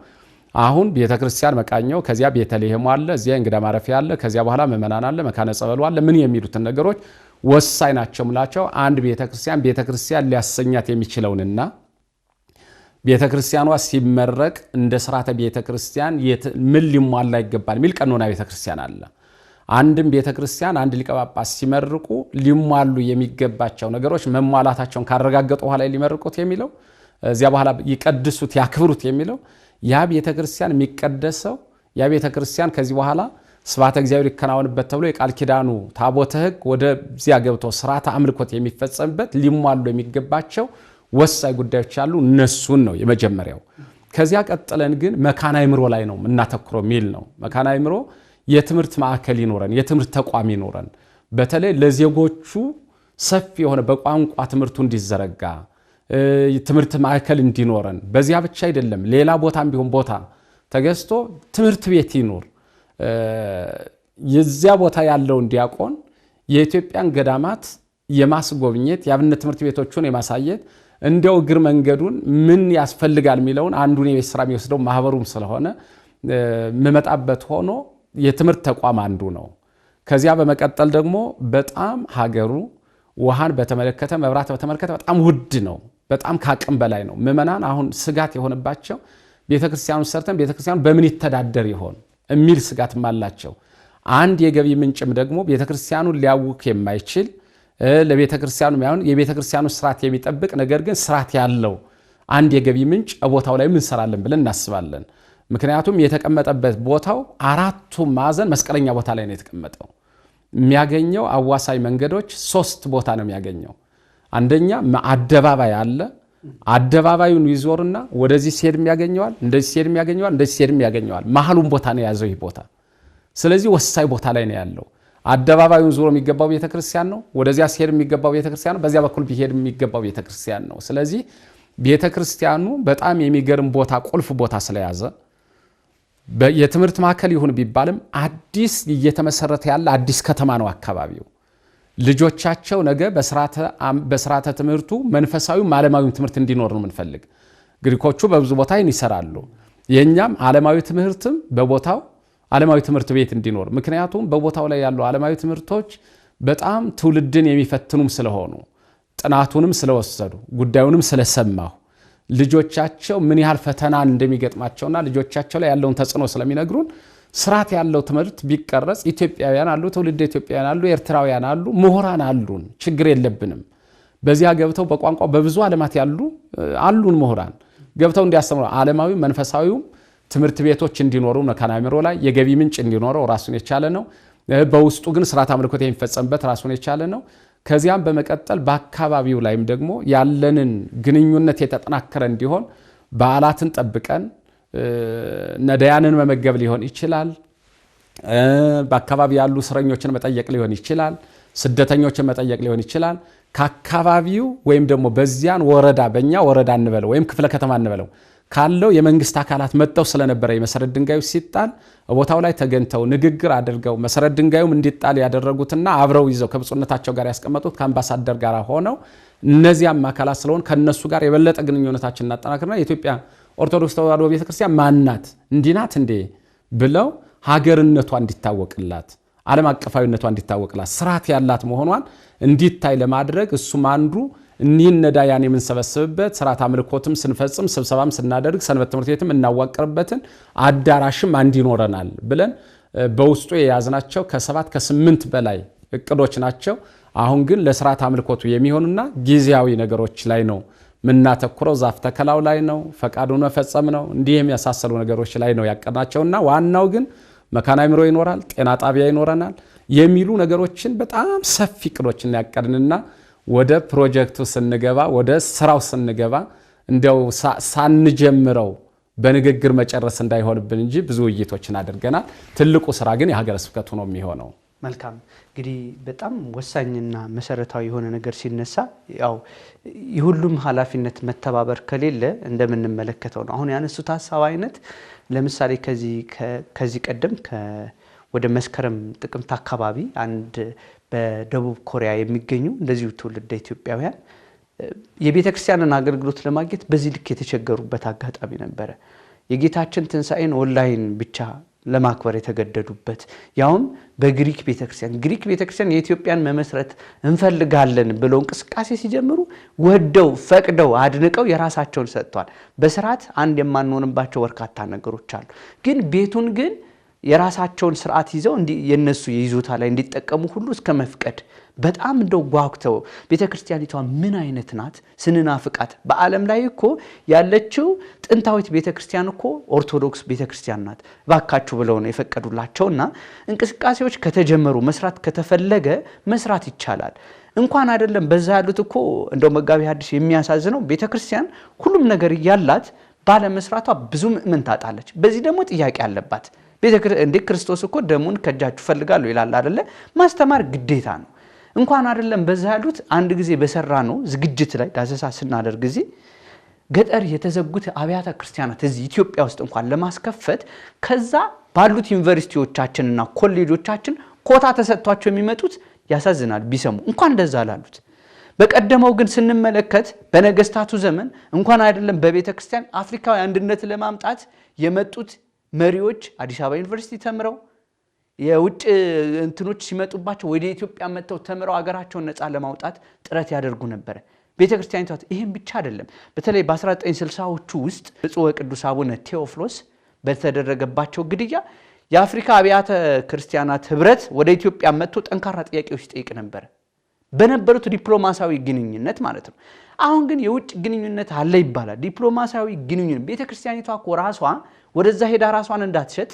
S2: አሁን ቤተክርስቲያን መቃኘው፣ ከዚያ ቤተልሔም አለ፣ እዚያ እንግዳ ማረፊያ አለ፣ ከዚያ በኋላ ምዕመናን አለ፣ መካነ ጸበሉ አለ። ምን የሚሉትን ነገሮች ወሳኝ ናቸው ምላቸው አንድ ቤተክርስቲያን ሊያሰኛት የሚችለውንና ቤተክርስቲያኗ ሲመረቅ እንደ ስርዓተ ቤተክርስቲያን ምን ሊሟላ ይገባል የሚል ቀኖና ቤተክርስቲያን አለ። አንድም ቤተክርስቲያን አንድ ሊቀ ጳጳስ ሲመርቁ ሊሟሉ የሚገባቸው ነገሮች መሟላታቸውን ካረጋገጡ በኋላ ሊመርቁት የሚለው እዚያ በኋላ ይቀድሱት ያክብሩት የሚለው ያ ቤተክርስቲያን የሚቀደሰው ያ ቤተክርስቲያን ከዚህ በኋላ ስብሐተ እግዚአብሔር ይከናወንበት ተብሎ የቃል ኪዳኑ ታቦተ ሕግ ወደዚያ ገብቶ ስርዓተ አምልኮት የሚፈጸምበት ሊሟሉ የሚገባቸው ወሳኝ ጉዳዮች አሉ። እነሱን ነው የመጀመሪያው። ከዚያ ቀጥለን ግን መካነ አእምሮ ላይ ነው እናተኩረው የሚል ነው። መካነ አእምሮ የትምህርት ማዕከል ይኖረን፣ የትምህርት ተቋም ይኖረን፣ በተለይ ለዜጎቹ ሰፊ የሆነ በቋንቋ ትምህርቱ እንዲዘረጋ ትምህርት ማዕከል እንዲኖረን። በዚያ ብቻ አይደለም፣ ሌላ ቦታም ቢሆን ቦታ ተገዝቶ ትምህርት ቤት ይኖር። የዚያ ቦታ ያለውን ዲያቆን የኢትዮጵያን ገዳማት የማስጎብኘት የአብነት ትምህርት ቤቶቹን የማሳየት እንዲያው እግር መንገዱን ምን ያስፈልጋል የሚለውን አንዱን የቤት ስራ የሚወስደው ማህበሩም ስለሆነ መመጣበት ሆኖ የትምህርት ተቋም አንዱ ነው። ከዚያ በመቀጠል ደግሞ በጣም ሀገሩ ውሃን በተመለከተ መብራት በተመለከተ በጣም ውድ ነው። በጣም ካቅም በላይ ነው። ምዕመናን አሁን ስጋት የሆነባቸው ቤተክርስቲያኑን ሰርተን ቤተክርስቲያኑ በምን ይተዳደር ይሆን የሚል ስጋትም አላቸው። አንድ የገቢ ምንጭም ደግሞ ቤተክርስቲያኑን ሊያውክ የማይችል ለቤተክርስቲያኑ ማይሆን የቤተክርስቲያኑ ስርዓት የሚጠብቅ ነገር ግን ስርዓት ያለው አንድ የገቢ ምንጭ ቦታው ላይ ምን እንሰራለን ብለን እናስባለን። ምክንያቱም የተቀመጠበት ቦታው አራቱ ማዕዘን መስቀለኛ ቦታ ላይ ነው የተቀመጠው። የሚያገኘው አዋሳኝ መንገዶች 3 ቦታ ነው የሚያገኘው። አንደኛ አደባባይ አለ። አደባባዩን ይዞርና ወደዚህ ሲሄድ የሚያገኘዋል፣ እንደዚህ ሲሄድ የሚያገኘዋል፣ እንደዚህ ሲሄድ የሚያገኘዋል። መሐሉን ቦታ ነው ያዘው ይህ ቦታ። ስለዚህ ወሳኝ ቦታ ላይ ነው ያለው። አደባባዩን ዞሮ የሚገባው ቤተክርስቲያን ነው። ወደዚያ ሲሄድ የሚገባው ቤተክርስቲያን ነው። በዚያ በኩል ቢሄድ የሚገባው ቤተክርስቲያን ነው። ስለዚህ ቤተክርስቲያኑ በጣም የሚገርም ቦታ ቁልፍ ቦታ ስለያዘ የትምህርት ማዕከል ይሁን ቢባልም አዲስ እየተመሰረተ ያለ አዲስ ከተማ ነው አካባቢው። ልጆቻቸው ነገ በስርዓተ ትምህርቱ መንፈሳዊ ዓለማዊ ትምህርት እንዲኖር ነው የምንፈልግ። ግሪኮቹ በብዙ ቦታ ይሰራሉ። የኛም ዓለማዊ ትምህርትም በቦታው ዓለማዊ ትምህርት ቤት እንዲኖር፣ ምክንያቱም በቦታው ላይ ያሉ ዓለማዊ ትምህርቶች በጣም ትውልድን የሚፈትኑም ስለሆኑ ጥናቱንም ስለወሰዱ ጉዳዩንም ስለሰማሁ ልጆቻቸው ምን ያህል ፈተና እንደሚገጥማቸውና ልጆቻቸው ላይ ያለውን ተጽዕኖ ስለሚነግሩን ስርዓት ያለው ትምህርት ቢቀረጽ ኢትዮጵያውያን አሉ፣ ትውልድ ኢትዮጵያውያን አሉ፣ ኤርትራውያን አሉ፣ ምሁራን አሉን። ችግር የለብንም። በዚያ ገብተው በቋንቋ በብዙ ዓለማት ያሉ አሉን ምሁራን ገብተው እንዲያስተምሩ ዓለማዊ መንፈሳዊው ትምህርት ቤቶች እንዲኖሩ መካነ አእምሮ ላይ የገቢ ምንጭ እንዲኖረው ራሱን የቻለ ነው። በውስጡ ግን ስርዓተ አምልኮት የሚፈጸምበት ራሱን የቻለ ነው። ከዚያም በመቀጠል በአካባቢው ላይም ደግሞ ያለንን ግንኙነት የተጠናከረ እንዲሆን በዓላትን ጠብቀን ነዳያንን መመገብ ሊሆን ይችላል። በአካባቢ ያሉ እስረኞችን መጠየቅ ሊሆን ይችላል። ስደተኞችን መጠየቅ ሊሆን ይችላል። ከአካባቢው ወይም ደግሞ በዚያን ወረዳ በእኛ ወረዳ እንበለው ወይም ክፍለ ከተማ እንበለው ካለው የመንግስት አካላት መጥተው ስለነበረ የመሰረት ድንጋዩ ሲጣል ቦታው ላይ ተገኝተው ንግግር አድርገው መሰረት ድንጋዩም እንዲጣል ያደረጉትና አብረው ይዘው ከብፁዕነታቸው ጋር ያስቀመጡት ከአምባሳደር ጋር ሆነው እነዚያም አካላት ስለሆን ከነሱ ጋር የበለጠ ግንኙነታችን እናጠናክርና የኢትዮጵያ ኦርቶዶክስ ተዋሕዶ ቤተክርስቲያን ማናት እንዲናት እንዴ ብለው ሀገርነቷ እንዲታወቅላት ዓለም አቀፋዊነቷ እንዲታወቅላት ስርዓት ያላት መሆኗን እንዲታይ ለማድረግ እሱም አንዱ እኒህን ነዳያን የምንሰበስብበት ስርዓት አምልኮትም ስንፈጽም ስብሰባም ስናደርግ ሰንበት ትምህርት ቤትም እናዋቅርበትን አዳራሽም አንድ ይኖረናል ብለን በውስጡ የያዝናቸው ከ7 ከ8 በላይ እቅዶች ናቸው። አሁን ግን ለስርዓት አምልኮቱ የሚሆኑና ጊዜያዊ ነገሮች ላይ ነው ምናተኩረው። ዛፍ ተከላው ላይ ነው፣ ፈቃዱን መፈጸም ነው፣ እንዲህ የሚያሳሰሉ ነገሮች ላይ ነው ያቀናቸውና ዋናው ግን መካነ አእምሮ ይኖራል፣ ጤና ጣቢያ ይኖረናል የሚሉ ነገሮችን በጣም ሰፊ እቅዶችን ያቀድንና ወደ ፕሮጀክቱ ስንገባ ወደ ስራው ስንገባ እንዲያው ሳንጀምረው በንግግር መጨረስ እንዳይሆንብን እንጂ ብዙ ውይይቶችን አድርገናል። ትልቁ ስራ ግን የሀገረ ስብከቱ ነው የሚሆነው።
S1: መልካም እንግዲህ በጣም ወሳኝና መሰረታዊ የሆነ ነገር ሲነሳ ያው የሁሉም ኃላፊነት መተባበር ከሌለ እንደምንመለከተው ነው። አሁን ያነሱት ሐሳብ አይነት ለምሳሌ ከዚህ ቀደም ወደ መስከረም ጥቅምት አካባቢ አንድ በደቡብ ኮሪያ የሚገኙ እንደዚሁ ትውልደ ኢትዮጵያውያን የቤተክርስቲያንን አገልግሎት ለማግኘት በዚህ ልክ የተቸገሩበት አጋጣሚ ነበረ። የጌታችን ትንሣኤን ኦንላይን ብቻ ለማክበር የተገደዱበት ያውም በግሪክ ቤተክርስቲያን የኢትዮጵያን መመስረት እንፈልጋለን ብለው እንቅስቃሴ ሲጀምሩ ወደው ፈቅደው አድንቀው የራሳቸውን ሰጥቷል። በስርዓት አንድ የማንሆንባቸው በርካታ ነገሮች አሉ። ግን ቤቱን ግን የራሳቸውን ስርዓት ይዘው የነሱ የይዞታ ላይ እንዲጠቀሙ ሁሉ እስከ መፍቀድ በጣም እንደው ጓጉተው ቤተክርስቲያኒቷ ምን አይነት ናት ስንናፍቃት። በዓለም ላይ እኮ ያለችው ጥንታዊት ቤተክርስቲያን እኮ ኦርቶዶክስ ቤተክርስቲያን ናት ባካችሁ ብለው ነው የፈቀዱላቸውና እንቅስቃሴዎች ከተጀመሩ መስራት ከተፈለገ መስራት ይቻላል። እንኳን አይደለም በዛ ያሉት እኮ እንደው መጋቢ ሐዲስ የሚያሳዝነው ቤተክርስቲያን ሁሉም ነገር ያላት ባለ መስራቷ ብዙ ምእመን ታጣለች። በዚህ ደግሞ ጥያቄ አለባት። እንደ ክርስቶስ እኮ ደሙን ከጃችሁ ፈልጋለሁ ይላል አይደለ? ማስተማር ግዴታ ነው። እንኳን አይደለም በዛ ያሉት አንድ ጊዜ በሰራ ነው ዝግጅት ላይ ዳሰሳ ስናደርግ ጊዜ ገጠር የተዘጉት አብያተ ክርስቲያናት እዚህ ኢትዮጵያ ውስጥ እንኳን ለማስከፈት ከዛ ባሉት ዩኒቨርሲቲዎቻችንና ኮሌጆቻችን ኮታ ተሰጥቷቸው የሚመጡት ያሳዝናል ቢሰሙ እንኳን እንደዛ ላሉት። በቀደመው ግን ስንመለከት በነገስታቱ ዘመን እንኳን አይደለም በቤተ ክርስቲያን አፍሪካዊ አንድነት ለማምጣት የመጡት መሪዎች አዲስ አበባ ዩኒቨርሲቲ ተምረው የውጭ እንትኖች ሲመጡባቸው ወደ ኢትዮጵያ መጥተው ተምረው አገራቸውን ነፃ ለማውጣት ጥረት ያደርጉ ነበር። ቤተክርስቲያኒቷ ይሄን ብቻ አይደለም። በተለይ በ1960ዎቹ ውስጥ ብፁዕ ወቅዱስ አቡነ ቴዎፍሎስ በተደረገባቸው ግድያ የአፍሪካ አብያተ ክርስቲያናት ህብረት ወደ ኢትዮጵያ መጥቶ ጠንካራ ጥያቄዎች ይጠይቅ ነበር በነበሩት ዲፕሎማሲያዊ ግንኙነት ማለት ነው። አሁን ግን የውጭ ግንኙነት አለ ይባላል። ዲፕሎማሲያዊ ግንኙነት ቤተክርስቲያኒቷ እኮ ራሷ ወደዛ ሄዳ ራሷን እንዳትሸጥ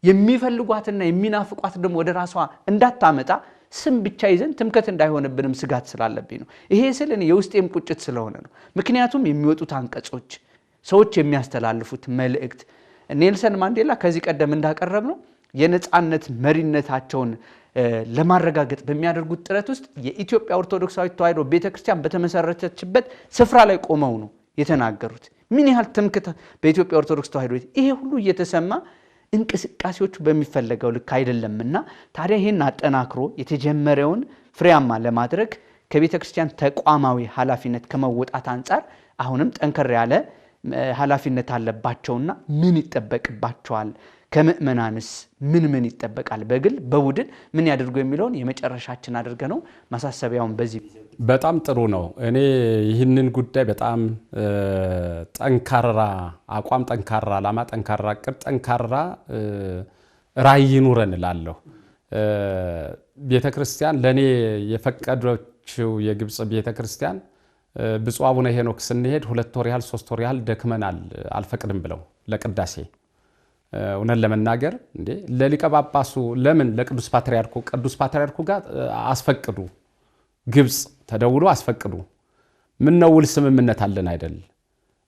S1: የሚፈልጓትና የሚናፍቋት ደግሞ ወደ ራሷ እንዳታመጣ ስም ብቻ ይዘን ትምከት እንዳይሆንብንም ስጋት ስላለብኝ ነው። ይሄ ስል እኔ የውስጤም ቁጭት ስለሆነ ነው። ምክንያቱም የሚወጡት አንቀጾች ሰዎች የሚያስተላልፉት መልእክት ኔልሰን ማንዴላ ከዚህ ቀደም እንዳቀረብ ነው የነጻነት መሪነታቸውን ለማረጋገጥ በሚያደርጉት ጥረት ውስጥ የኢትዮጵያ ኦርቶዶክሳዊት ተዋሕዶ ቤተክርስቲያን በተመሰረተችበት ስፍራ ላይ ቆመው ነው የተናገሩት። ምን ያህል ትምክህት በኢትዮጵያ ኦርቶዶክስ ተዋሕዶ ይሄ ሁሉ እየተሰማ እንቅስቃሴዎቹ በሚፈለገው ልክ አይደለምና ታዲያ ይሄን አጠናክሮ የተጀመረውን ፍሬያማ ለማድረግ ከቤተክርስቲያን ተቋማዊ ኃላፊነት ከመወጣት አንፃር አሁንም ጠንከር ያለ ኃላፊነት አለባቸውና ምን ይጠበቅባቸዋል? ከምእመናንስ ምን ይጠበቃል? በግል በቡድን ምን ያደርጉ የሚለውን የመጨረሻችን አድርገ ነው ማሳሰቢያውን በዚህ
S2: በጣም ጥሩ ነው። እኔ ይህንን ጉዳይ በጣም ጠንካራ አቋም፣ ጠንካራ ዓላማ፣ ጠንካራ እቅድ፣ ጠንካራ ራዕይ ይኑረን እላለሁ። ቤተክርስቲያን ለኔ የፈቀደችው የግብጽ ቤተክርስቲያን ብፁዕ አቡነ ሄኖክ ስንሄድ 2 ወር ያህል 3 ወር ያህል ደክመናል አልፈቅድም ብለው ለቅዳሴ እውነት ለመናገር እንዴ ለሊቀ ጳጳሱ ለምን ለቅዱስ ፓትርያርኩ ጋር አስፈቅዱ፣ ግብጽ ተደውሎ አስፈቅዱ፣ ምን ነው ውል ስምምነት አለን አይደል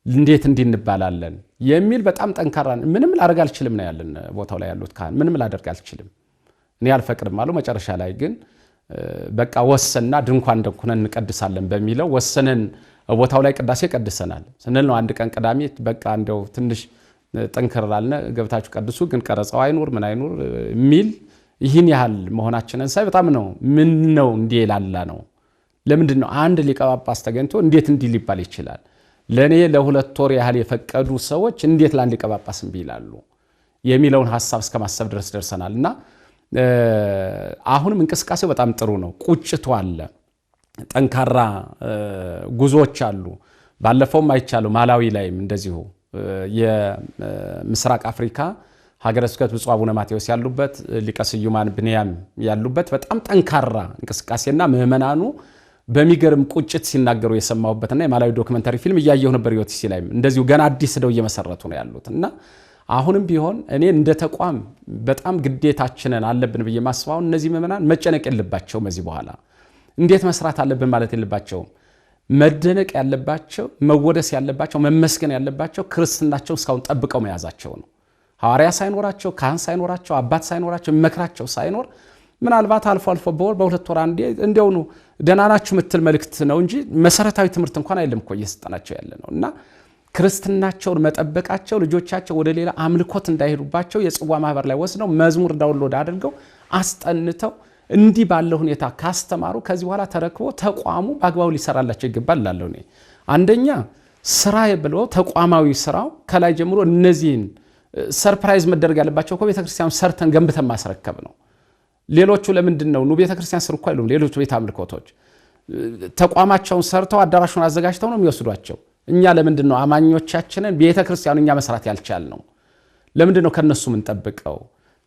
S2: እንዴት እንድንባላለን የሚል በጣም ጠንካራ ምንም ላደርግ አልችልም ነው ያለን ቦታው ላይ ያሉት ካህን ምንም ላደርግ አልችልም እኔ አልፈቅድም አሉ። መጨረሻ ላይ ግን በቃ ወሰንና ድንኳን እንደኩነን እንቀድሳለን በሚለው ወሰነን ቦታው ላይ ቅዳሴ ቀድሰናል ስንል ነው። አንድ ቀን ቅዳሜ በቃ እንደው ትንሽ ጠንከራልነ ገብታችሁ ቀድሱ ግን ቀረጻው አይኖር ምን አይኖር ሚል ይህን ያህል መሆናችንን ሳይ በጣም ነው ምን ነው እንዴ ላላ ነው። ለምንድን ነው አንድ ሊቀ ጳጳስ ተገኝቶ እንዴት እንዲህ ሊባል ይችላል? ለኔ ለ2 ወር ያህል የፈቀዱ ሰዎች እንዴት ለአንድ ሊቀ ጳጳስ ቢላሉ የሚለውን ሐሳብ እስከማሰብ ድረስ ደርሰናልና አሁንም እንቅስቃሴው በጣም ጥሩ ነው። ቁጭቱ አለ፣ ጠንካራ ጉዞዎች አሉ። ባለፈውም አይቻለው ማላዊ ላይም እንደዚሁ የምስራቅ አፍሪካ ሀገረ ስብከት ብፁዕ አቡነ ማቴዎስ ያሉበት ሊቀ ስዩማን ብንያም ያሉበት በጣም ጠንካራ እንቅስቃሴና ምዕመናኑ በሚገርም ቁጭት ሲናገሩ የሰማሁበትና የማላዊ ዶክመንታሪ ፊልም እያየሁ ነበር። ዩቲሲ ላይም እንደዚሁ ገና አዲስ ደው እየመሰረቱ ነው ያሉትና አሁንም ቢሆን እኔ እንደ ተቋም በጣም ግዴታችንን አለብን ብዬ ማስባው እነዚህ ምዕመናን መጨነቅ የለባቸው። መዚህ በኋላ እንዴት መስራት አለብን ማለት የለባቸው። መደነቅ ያለባቸው፣ መወደስ ያለባቸው፣ መመስገን ያለባቸው ክርስትናቸው እስካሁን ጠብቀው መያዛቸው ነው። ሐዋርያ ሳይኖራቸው፣ ካህን ሳይኖራቸው፣ አባት ሳይኖራቸው፣ መክራቸው ሳይኖር ምናልባት አልፎ አልፎ በ2 ወር አንዴ እንደው ነው ደህና ናችሁ ምትል መልእክት ነው እንጂ መሰረታዊ ትምህርት እንኳን አይደለም እኮ እየሰጠናቸው ያለ ነው እና ክርስትናቸውን መጠበቃቸው ልጆቻቸው ወደ ሌላ አምልኮት እንዳይሄዱባቸው የጽዋ ማህበር ላይ ወስነው መዝሙር ዳውንሎድ አድርገው አስጠንተው እንዲህ ባለው ሁኔታ ካስተማሩ ከዚህ በኋላ ተረክቦ ተቋሙ በአግባቡ ሊሰራላቸው ይገባል እላለሁ። እኔ አንደኛ ስራ ብለው ተቋማዊ ስራው ከላይ ጀምሮ እነዚህን ሰርፕራይዝ መደረግ ያለባቸው እኮ ቤተክርስቲያን ሰርተን ገንብተን ማስረከብ ነው። ሌሎቹ ለምንድን ነው ቤተክርስቲያን ስር እኮ አይሉም። ሌሎቹ ቤተ አምልኮቶች ተቋማቸውን ሰርተው አዳራሹን አዘጋጅተው ነው የሚወስዷቸው። እኛ ለምንድን ነው አማኞቻችንን ቤተክርስቲያኑ እኛ መስራት ያልቻልነው? ለምንድን ነው ከነሱ ምን ጠብቀው?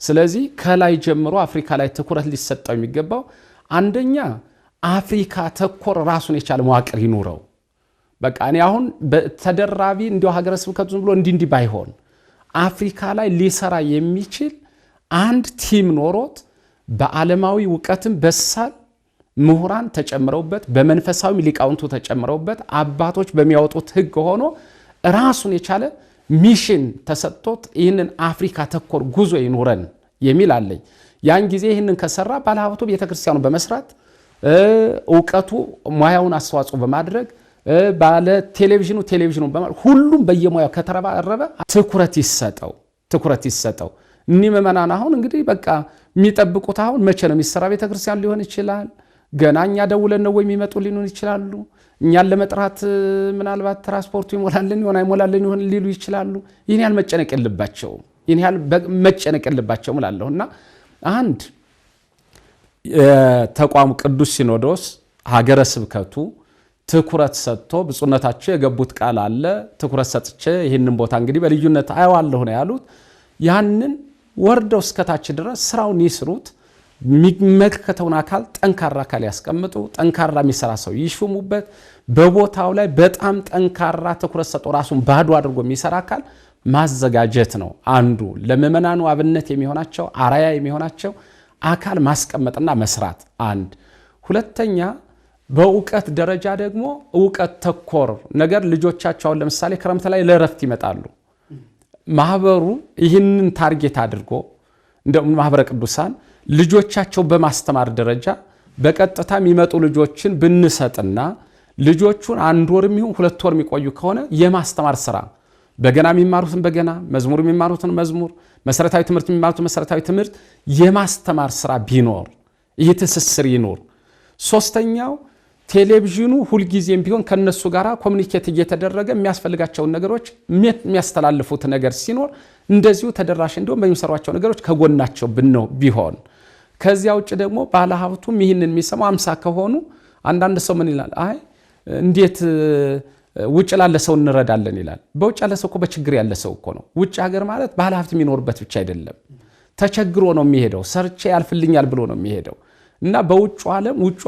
S2: ስለዚህ ከላይ ጀምሮ አፍሪካ ላይ ትኩረት ሊሰጠው የሚገባው አንደኛ አፍሪካ ተኮር ራሱን የቻለ መዋቅር ይኑረው። በቃ እኔ አሁን በተደራቢ እንዲው ሀገረ ስብከቱ ዝም ብሎ እንዲህ ባይሆን አፍሪካ ላይ ሊሰራ የሚችል አንድ ቲም ኖሮት በዓለማዊ ዕውቀትም በሳል ምሁራን ተጨምረውበት በመንፈሳዊ ሊቃውንቱ ተጨምረውበት አባቶች በሚያወጡት ሕግ ሆኖ ራሱን የቻለ ሚሽን ተሰጥቶት ይህንን አፍሪካ ተኮር ጉዞ ይኑረን የሚል አለኝ። ያን ጊዜ ይህንን ከሰራ ባለሀብቱ ቤተክርስቲያኑ በመስራት ዕውቀቱ ሙያውን አስተዋጽኦ በማድረግ ባለ ቴሌቪዥኑ በማድረግ ሁሉም በየሙያው ከተረባረበ ትኩረት ይሰጠው። እኒህ ምዕመናን አሁን እንግዲህ በቃ የሚጠብቁት አሁን መቼ ነው የሚሰራ ቤተክርስቲያን ሊሆን ይችላል። ገና እኛ ደውለን ነው የሚመጡ ሊሆን ይችላሉ። እኛን ለመጥራት ምናልባት ትራንስፖርቱ ይሞላልን ይሆን አይሞላልን ይሆን ሊሉ ይችላሉ። ይህን ያህል መጨነቅ የለባቸውም እላለሁና አንድ ተቋሙ ቅዱስ ሲኖዶስ ሀገረ ስብከቱ ትኩረት ሰጥቶ ብፁዕነታቸው የገቡት ቃል አለ። ትኩረት ሰጥቼ ይህንን ቦታ እንግዲህ በልዩነት አየዋለሁ ነው ያሉት። ያንን ወርደው እስከታች ድረስ ስራውን ይስሩት። የሚመለከተውን አካል ጠንካራ አካል ያስቀምጡ። ጠንካራ የሚሰራ ሰው ይሹሙበት። በቦታው ላይ በጣም ጠንካራ ትኩረት ሰጥቶ ራሱን ባዶ አድርጎ የሚሰራ አካል ማዘጋጀት ነው አንዱ ለምዕመናኑ አብነት የሚሆናቸው አራያ የሚሆናቸው አካል ማስቀመጥና መስራት አንድ። ሁለተኛ በእውቀት ደረጃ ደግሞ እውቀት ተኮር ነገር ልጆቻቸው ለምሳሌ ክረምት ላይ ለረፍት ይመጣሉ። ማህበሩ ይህንን ታርጌት አድርጎ እንደ ማህበረ ቅዱሳን ልጆቻቸው በማስተማር ደረጃ በቀጥታ የሚመጡ ልጆችን ብንሰጥና ልጆቹን 1 ወር የሚሆን 2 ወር የሚቆዩ ከሆነ የማስተማር ስራ በገና የሚማሩትን በገና፣ መዝሙር የሚማሩትን መዝሙር፣ መሰረታዊ ትምህርት የሚማሩትን መሰረታዊ ትምህርት የማስተማር ስራ ቢኖር ይህ ትስስር ይኖር። ሶስተኛው ቴሌቪዥኑ ሁልጊዜም ቢሆን ከነሱ ጋር ኮሙኒኬት እየተደረገ የሚያስፈልጋቸውን ነገሮች የሚያስተላልፉት ነገር ሲኖር እንደዚሁ ተደራሽ እንዲሆን በሚሰሯቸው ነገሮች ከጎናቸው ቢሆን። ከዚያ ውጭ ደግሞ ባለሀብቱም ይህንን የሚሰማው 50 ከሆኑ አንዳንድ ሰው ምን ይላል? አይ እንዴት ውጭ ላለ ሰው እንረዳለን ይላል። በውጭ ያለ ሰው እኮ በችግር ያለ ሰው እኮ ነው። ውጭ ሀገር ማለት ባለሀብት የሚኖርበት ብቻ አይደለም። ተቸግሮ ነው የሚሄደው፣ ሰርቼ ያልፍልኛል ብሎ ነው የሚሄደው። እና በውጭ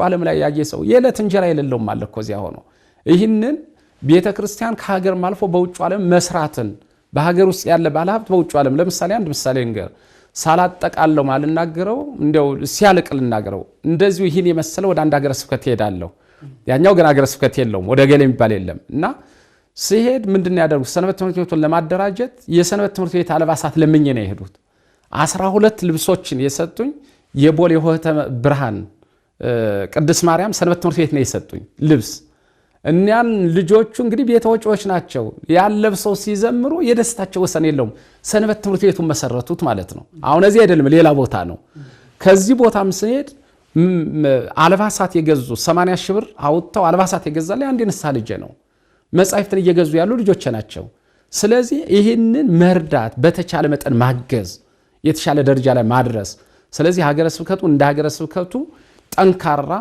S2: ዓለም ላይ ያየ ሰው የዕለት እንጀራ የሌለውም አለ እኮ እዚያ ሆኖ። ይህንን ቤተክርስቲያን ከሀገር ማልፎ በውጭ ዓለም መስራትን በሀገር ውስጥ ያለ ባለሀብት በውጭ ዓለም ለምሳሌ አንድ ምሳሌ እንገር ሳላጠቃለው ማልናገረው እንደው ሲያልቅ ልናገረው እንደዚሁ ይህን የመሰለ ወደ አንድ ሀገረ ስብከት ሄዳለሁ። ያኛው ግን ሀገረ ስብከት የለውም፣ ወደ ገሌ የሚባል የለም። እና ሲሄድ ምንድን ነው ያደርጉት? ሰንበት ትምህርት ቤቱን ለማደራጀት የሰንበት ትምህርት ቤት አልባሳት ለምኜ ነው የሄዱት። 12 ልብሶችን የሰጡኝ የቦሌ ሆህተ ብርሃን ቅድስት ማርያም ሰንበት ትምህርት ቤት ነው የሰጡኝ ልብስ። እኛን ልጆቹ እንግዲህ ቤተ ወጪዎች ናቸው። ያለብሰው ሲዘምሩ የደስታቸው ወሰን የለውም። ሰንበት ትምህርት ቤቱን መሰረቱት ማለት ነው። አሁን እዚህ አይደለም ሌላ ቦታ ነው። ከዚህ ቦታም ስሄድ አልባሳት የገዙ 80 ሺህ ብር አውጥተው አልባሳት የገዛልኝ አንድ ንስሐ ልጄ ነው። መጻሕፍትን እየገዙ ያሉ ልጆች ናቸው። ስለዚህ ይህንን መርዳት በተቻለ መጠን ማገዝ የተሻለ ደረጃ ላይ ማድረስ። ስለዚህ ሀገረ ስብከቱ እንደ ሀገረ ስብከቱ ጠንካራ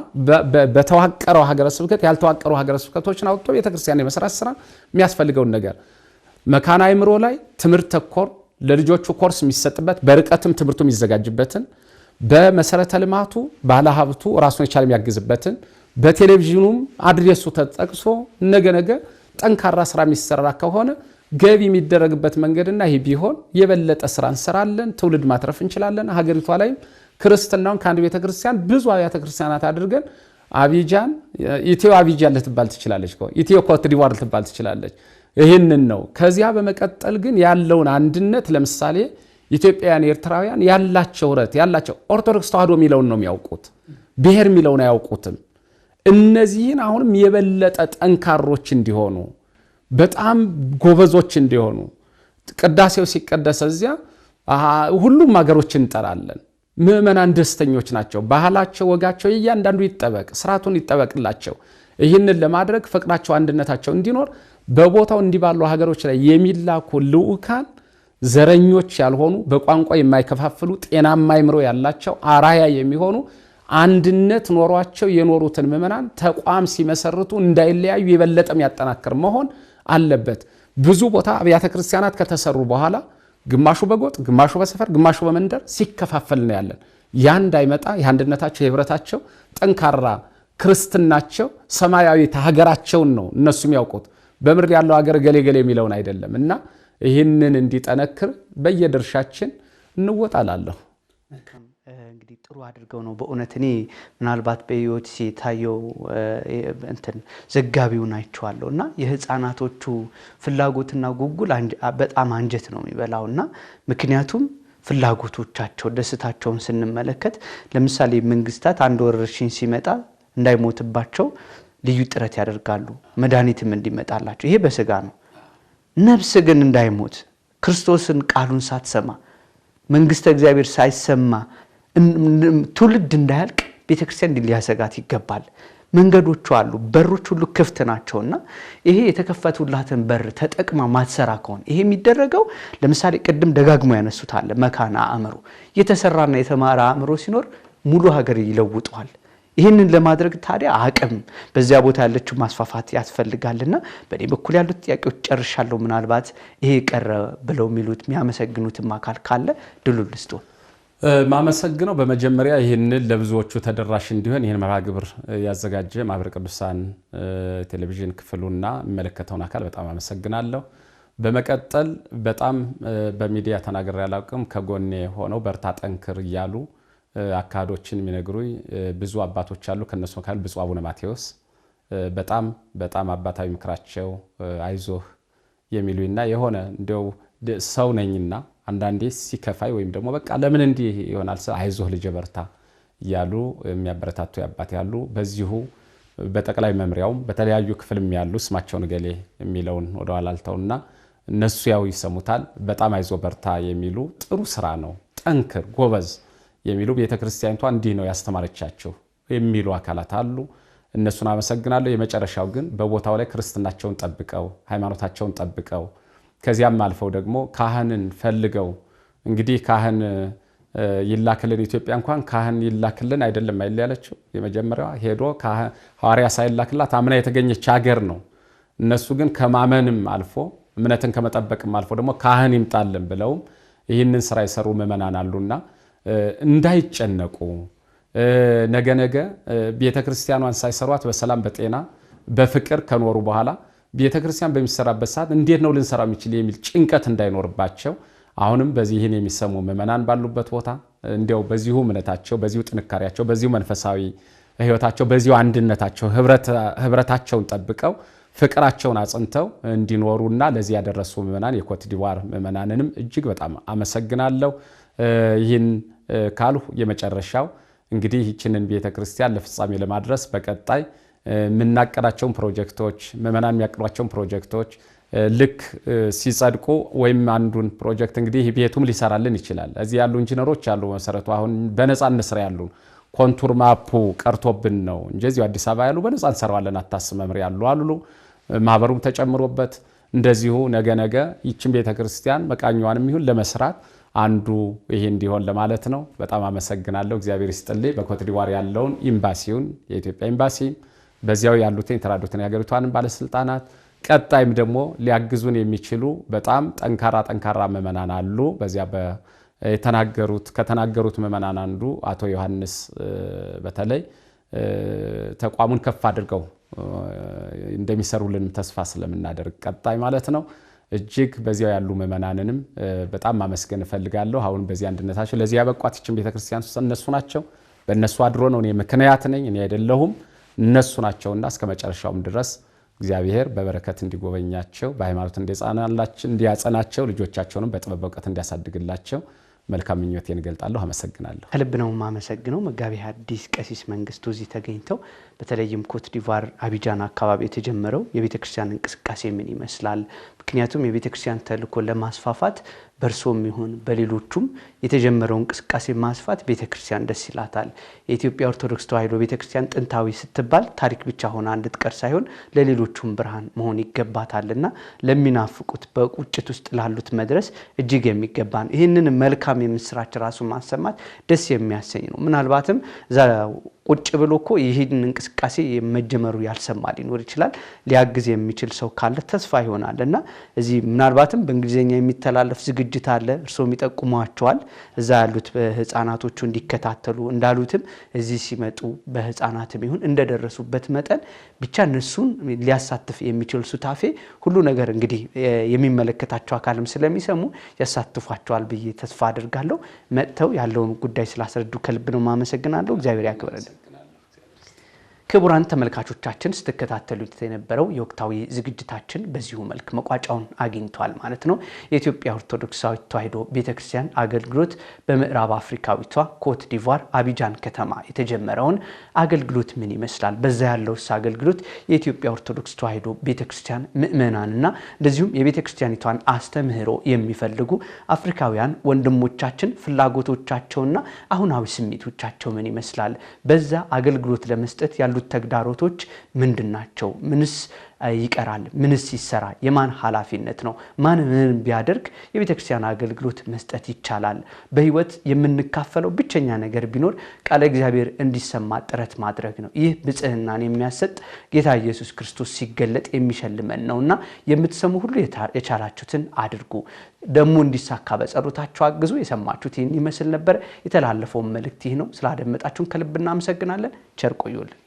S2: በተዋቀረው ሀገረ ስብከት ያልተዋቀሩ ሀገረ ስብከቶችን አውጥቶ ቤተክርስቲያን የመስራት ስራ የሚያስፈልገውን ነገር መካነ አእምሮ ላይ ትምህርት ተኮር ለልጆቹ ኮርስ የሚሰጥበት በርቀትም ትምህርቱ የሚዘጋጅበትን በመሰረተ ልማቱ ባለሀብቱ ራሱን የቻለ የሚያግዝበትን በቴሌቪዥኑም አድሬሱ ተጠቅሶ ነገ ጠንካራ ስራ የሚሰራ ከሆነ ገቢ የሚደረግበት መንገድና ይህ ቢሆን የበለጠ ስራ እንሰራለን፣ ትውልድ ማትረፍ እንችላለን። ሀገሪቷ ላይ ክርስትናውን ከአንድ ቤተክርስቲያን ብዙ አብያተ ክርስቲያናት አድርገን አቢጃን ኢትዮ አቢጃን ልትባል ትችላለች፣ ኢትዮ ኮት ዲቫር ልትባል ትችላለች። ይህንን ነው። ከዚያ በመቀጠል ግን ያለውን አንድነት ለምሳሌ ኢትዮጵያውያን ኤርትራውያን ያላቸው ረት ያላቸው ኦርቶዶክስ ተዋህዶ የሚለውን ነው የሚያውቁት፣ ብሔር የሚለውን አያውቁትም። እነዚህን አሁንም የበለጠ ጠንካሮች እንዲሆኑ በጣም ጎበዞች እንዲሆኑ ቅዳሴው ሲቀደስ እዚያ ሁሉም ሀገሮች እንጠራለን። ምእመናን ደስተኞች ናቸው። ባህላቸው፣ ወጋቸው እያንዳንዱ ይጠበቅ፣ ስርዓቱን ይጠበቅላቸው። ይህንን ለማድረግ ፍቅራቸው፣ አንድነታቸው እንዲኖር በቦታው እንዲባሉ ሀገሮች ላይ የሚላኩ ልዑካን ዘረኞች ያልሆኑ በቋንቋ የማይከፋፍሉ ጤናማ አእምሮ ያላቸው አራያ የሚሆኑ አንድነት ኖሯቸው የኖሩትን ምእመናን ተቋም ሲመሰርቱ እንዳይለያዩ የበለጠ የሚያጠናክር መሆን አለበት። ብዙ ቦታ አብያተ ክርስቲያናት ከተሰሩ በኋላ ግማሹ በጎጥ ግማሹ በሰፈር ግማሹ በመንደር ሲከፋፈል ነው ያለን። ያ እንዳይመጣ የአንድነታቸው የህብረታቸው ጠንካራ ክርስትናቸው ሰማያዊ ሀገራቸውን ነው እነሱ የሚያውቁት፣ በምድር ያለው ሀገር ገሌ የሚለውን አይደለም። እና ይህንን እንዲጠነክር በየድርሻችን እንወጣላለሁ።
S1: እንግዲህ ጥሩ አድርገው ነው በእውነት። እኔ ምናልባት በኢዮቲሲ የታየው ዘጋቢውን አይቼዋለሁ እና የህፃናቶቹ ፍላጎትና ጉጉል በጣም አንጀት ነው የሚበላውና ምክንያቱም ፍላጎቶቻቸው ደስታቸውን ስንመለከት ለምሳሌ መንግስታት አንድ ወረርሽኝ ሲመጣ እንዳይሞትባቸው ልዩ ጥረት ያደርጋሉ፣ መድኃኒትም እንዲመጣላቸው። ይሄ በስጋ ነው። ነፍስ ግን እንዳይሞት ክርስቶስን ቃሉን ሳትሰማ መንግስተ እግዚአብሔር ሳይሰማ ትውልድ እንዳያልቅ ቤተክርስቲያን ሊያሰጋት ይገባል። መንገዶቹ አሉ፣ በሮች ሁሉ ክፍት ናቸውና ይሄ የተከፈቱላትን በር ተጠቅማ ማትሰራ ከሆነ ይሄ የሚደረገው ለምሳሌ ቅድም ደጋግሞ ያነሱት አለ መካነ አእምሮ የተሰራና የተማረ አእምሮ ሲኖር ሙሉ ሀገር ይለውጣል። ይህንን ለማድረግ ታዲያ አቅም በዚያ ቦታ ያለችው ማስፋፋት ያስፈልጋልና በእኔ በኩል ያሉት ጥያቄዎች ጨርሻለሁ። ምናልባት ይሄ ቀረ ብለው የሚሉት የሚያመሰግኑትም አካል ካለ ድሉል ልስጡ።
S2: ማመሰግነው በመጀመሪያ ይህንን ለብዙዎቹ ተደራሽ እንዲሆን ይህን መርሃ ግብር ያዘጋጀ ማህበረ ቅዱሳን ቴሌቪዥን ክፍሉና የሚመለከተውን አካል በጣም አመሰግናለሁ። በመቀጠል በጣም በሚዲያ ተናግሬ ያላውቅም ከጎኔ ሆነው በርታ ጠንክር እያሉ አካዶችን የሚነግሩኝ ብዙ አባቶች አሉ። ከነሱ መካከል ብፁዕ አቡነ ማቴዎስ በጣም አባታዊ ምክራቸው አይዞህ የሚሉኝና የሆነ እንደው ሰው ነኝና አንዳንዴ ሲከፋይ ወይም ደግሞ በቃ ለምን እንዲህ ይሆናል አይዞህ ልጅ በርታ ያሉ የሚያበረታቱ አባት ያሉ በዚሁ በጠቅላይ መምሪያው በተለያዩ ክፍልም ያሉ ስማቸውን ገሌ የሚለውን ወደኋላ አልተውና እነሱ ያው ይሰሙታል። በጣም አይዞህ በርታ የሚሉ ጥሩ ስራ ነው ጠንክር ጎበዝ የሚሉ ቤተክርስቲያኒቷ እንዲህ ነው ያስተማረቻቸው የሚሉ አካላት አሉ። እነሱን አመሰግናለሁ። የመጨረሻው ግን በቦታው ላይ ክርስትናቸውን ጠብቀው ሃይማኖታቸውን ጠብቀው ከዚያም አልፈው ደግሞ ካህንን ፈልገው እንግዲህ ካህን ይላክልን ኢትዮጵያ እንኳን ካህን ይላክልን አይደለም አይል ያለችው የመጀመሪያዋ ሄዶ ሐዋርያ ሳይላክላት አምና የተገኘች ሀገር ነው። እነሱ ግን ከማመንም አልፎ እምነትን ከመጠበቅም አልፎ ደግሞ ካህን ይምጣልን ብለው ይህንን ስራ የሰሩ ምዕመናን አሉና እንዳይጨነቁ ነገ ቤተክርስቲያኗን ሳይሰሯት በሰላም በጤና በፍቅር ከኖሩ በኋላ ቤተክርስቲያን በሚሰራበት ሰዓት እንዴት ነው ልንሰራው የሚችል የሚል ጭንቀት እንዳይኖርባቸው አሁንም በዚህን የሚሰሙ ምዕመናን ባሉበት ቦታ እንዲያው በዚሁ እምነታቸው በዚሁ ጥንካሬያቸው በዚሁ መንፈሳዊ ህይወታቸው በዚሁ አንድነታቸው ህብረታቸውን ጠብቀው ፍቅራቸውን አጽንተው እንዲኖሩና ለዚህ ያደረሱ ምዕመናን የኮት ዲቯር ምዕመናንንም እጅግ በጣም አመሰግናለሁ። ይህን ካልሁ የመጨረሻው እንግዲህ ይህንን ቤተክርስቲያን ለፍጻሜ ለማድረስ በቀጣይ ምናቀዳቸውን ፕሮጀክቶች ምዕመናን የሚያቀዷቸውን ፕሮጀክቶች ልክ ሲጸድቁ ወይም አንዱን ፕሮጀክት እንግዲህ ቤቱም ሊሰራልን ይችላል። እዚህ ያሉ ኢንጂነሮች ያሉ መሰረቱ አሁን በነፃነት ስራ ያሉ ኮንቱር ማፑ ቀርቶብን ነው እንጂ እዚሁ አዲስ አበባ ያሉ በነፃ እንሰራዋለን አታስብ መምሪያ ያሉ ማህበሩም ተጨምሮበት እንደዚሁ ነገ ይችን ቤተክርስቲያን መቃኛዋንም ይሁን ለመስራት አንዱ ይሄ እንዲሆን ለማለት ነው። በጣም አመሰግናለሁ። እግዚአብሔር ይስጥልኝ። በኮት ዲቯር ያለውን ኤምባሲውን የኢትዮጵያ ኤምባሲ በዚያው ያሉትን የተራዱትን የሀገሪቷን ባለስልጣናት ቀጣይም ደግሞ ሊያግዙን የሚችሉ በጣም ጠንካራ ምዕመናን አሉ። በዚያ ከተናገሩት ምዕመናን አንዱ አቶ ዮሐንስ በተለይ ተቋሙን ከፍ አድርገው እንደሚሰሩልን ተስፋ ስለምናደርግ ቀጣይ ማለት ነው እጅግ በዚያው ያሉ ምዕመናንንም በጣም ማመስገን እፈልጋለሁ። አሁን በዚህ አንድነታቸው ለዚህ ያበቋት ይችን ቤተክርስቲያን እነሱ ናቸው። በእነሱ አድሮ ነው እኔ ምክንያት ነኝ እኔ አይደለሁም እነሱ ናቸውና እስከመጨረሻውም ድረስ እግዚአብሔር በበረከት እንዲጎበኛቸው በሃይማኖት እንዲያጸናቸው ልጆቻቸውንም በጥበብ ዕውቀት እንዲያሳድግላቸው መልካም ምኞቴን እገልጣለሁ። አመሰግናለሁ።
S1: ከልብ ነው ማመሰግነው። መጋቢ ሐዲስ ቀሲስ መንግስቱ እዚህ ተገኝተው በተለይም ኮት ዲቯር አቢጃን አካባቢ የተጀመረው የቤተክርስቲያን እንቅስቃሴ ምን ይመስላል? ምክንያቱም የቤተክርስቲያን ተልእኮ ለማስፋፋት በርሶም ይሁን በሌሎቹም የተጀመረው እንቅስቃሴ ማስፋት ቤተክርስቲያን ደስ ይላታል። የኢትዮጵያ ኦርቶዶክስ ተዋሕዶ ቤተክርስቲያን ጥንታዊ ስትባል ታሪክ ብቻ ሆና እንድትቀር ሳይሆን ለሌሎቹም ብርሃን መሆን ይገባታልና ለሚናፍቁት በቁጭት ውስጥ ላሉት መድረስ እጅግ የሚገባን ይህንን መልካም የምስራች ራሱ ማሰማት ደስ የሚያሰኝ ነው። ምናልባትም ቁጭ ብሎ እኮ ይህን እንቅስቃሴ መጀመሩ ያልሰማ ሊኖር ይችላል። ሊያግዝ የሚችል ሰው ካለ ተስፋ ይሆናልና እዚህ ምናልባትም በእንግሊዘኛ የሚተላለፍ ዝግጅት አለ እርሶም ይጠቁሟቸዋል እዛ ያሉት በህፃናቶቹ እንዲከታተሉ እንዳሉትም እዚህ ሲመጡ በህፃናትም ይሁን እንደደረሱበት መጠን ብቻ እነሱን ሊያሳትፍ የሚችል ሱታፌ ሁሉ ነገር እንግዲህ የሚመለከታቸው አካልም ስለሚሰሙ ያሳትፏቸዋል ብዬ ተስፋ አደርጋለሁ። መጥተው ያለውን ጉዳይ ስላስረዱ ከልብ ነው ማመሰግናለሁ። እግዚአብሔር ያክብረልን። ክቡራን ተመልካቾቻችን ስትከታተሉት የነበረው የወቅታዊ ዝግጅታችን በዚሁ መልክ መቋጫውን አግኝቷል ማለት ነው። የኢትዮጵያ ኦርቶዶክሳዊት ተዋሕዶ ቤተክርስቲያን አገልግሎት በምዕራብ አፍሪካዊቷ ኮት ዲቯር አቢጃን ከተማ የተጀመረውን አገልግሎት ምን ይመስላል? በዛ ያለውስ አገልግሎት የኢትዮጵያ ኦርቶዶክስ ተዋሕዶ ቤተክርስቲያን ምእመናንና እንደዚሁም የቤተክርስቲያኒቷን አስተምህሮ የሚፈልጉ አፍሪካውያን ወንድሞቻችን ፍላጎቶቻቸውና አሁናዊ ስሜቶቻቸው ምን ይመስላል? በዛ አገልግሎት ለመስጠት ያሉ ተግዳሮቶች ምንድናቸው? ምንስ ይቀራል? ምንስ ይሰራ? የማን ኃላፊነት ነው? ማን ምን ቢያደርግ የቤተክርስቲያን አገልግሎት መስጠት ይቻላል? በህይወት የምንካፈለው ብቸኛ ነገር ቢኖር ቃለ እግዚአብሔር እንዲሰማ ጥረት ማድረግ ነው። ይህ ብጽህናን የሚያሰጥ ጌታ ኢየሱስ ክርስቶስ ሲገለጥ የሚሸልመን ነውና የምትሰሙ ሁሉ የቻላችሁትን አድርጉ። ደሞ እንዲሳካ በጸሎታችሁ አግዙ። የሰማችሁት ይህን ይመስል ነበር። የተላለፈው መልእክት ይህ ነው። ስላደመጣችሁን ከልብ እናመሰግናለን። ቸር ቆዩልን።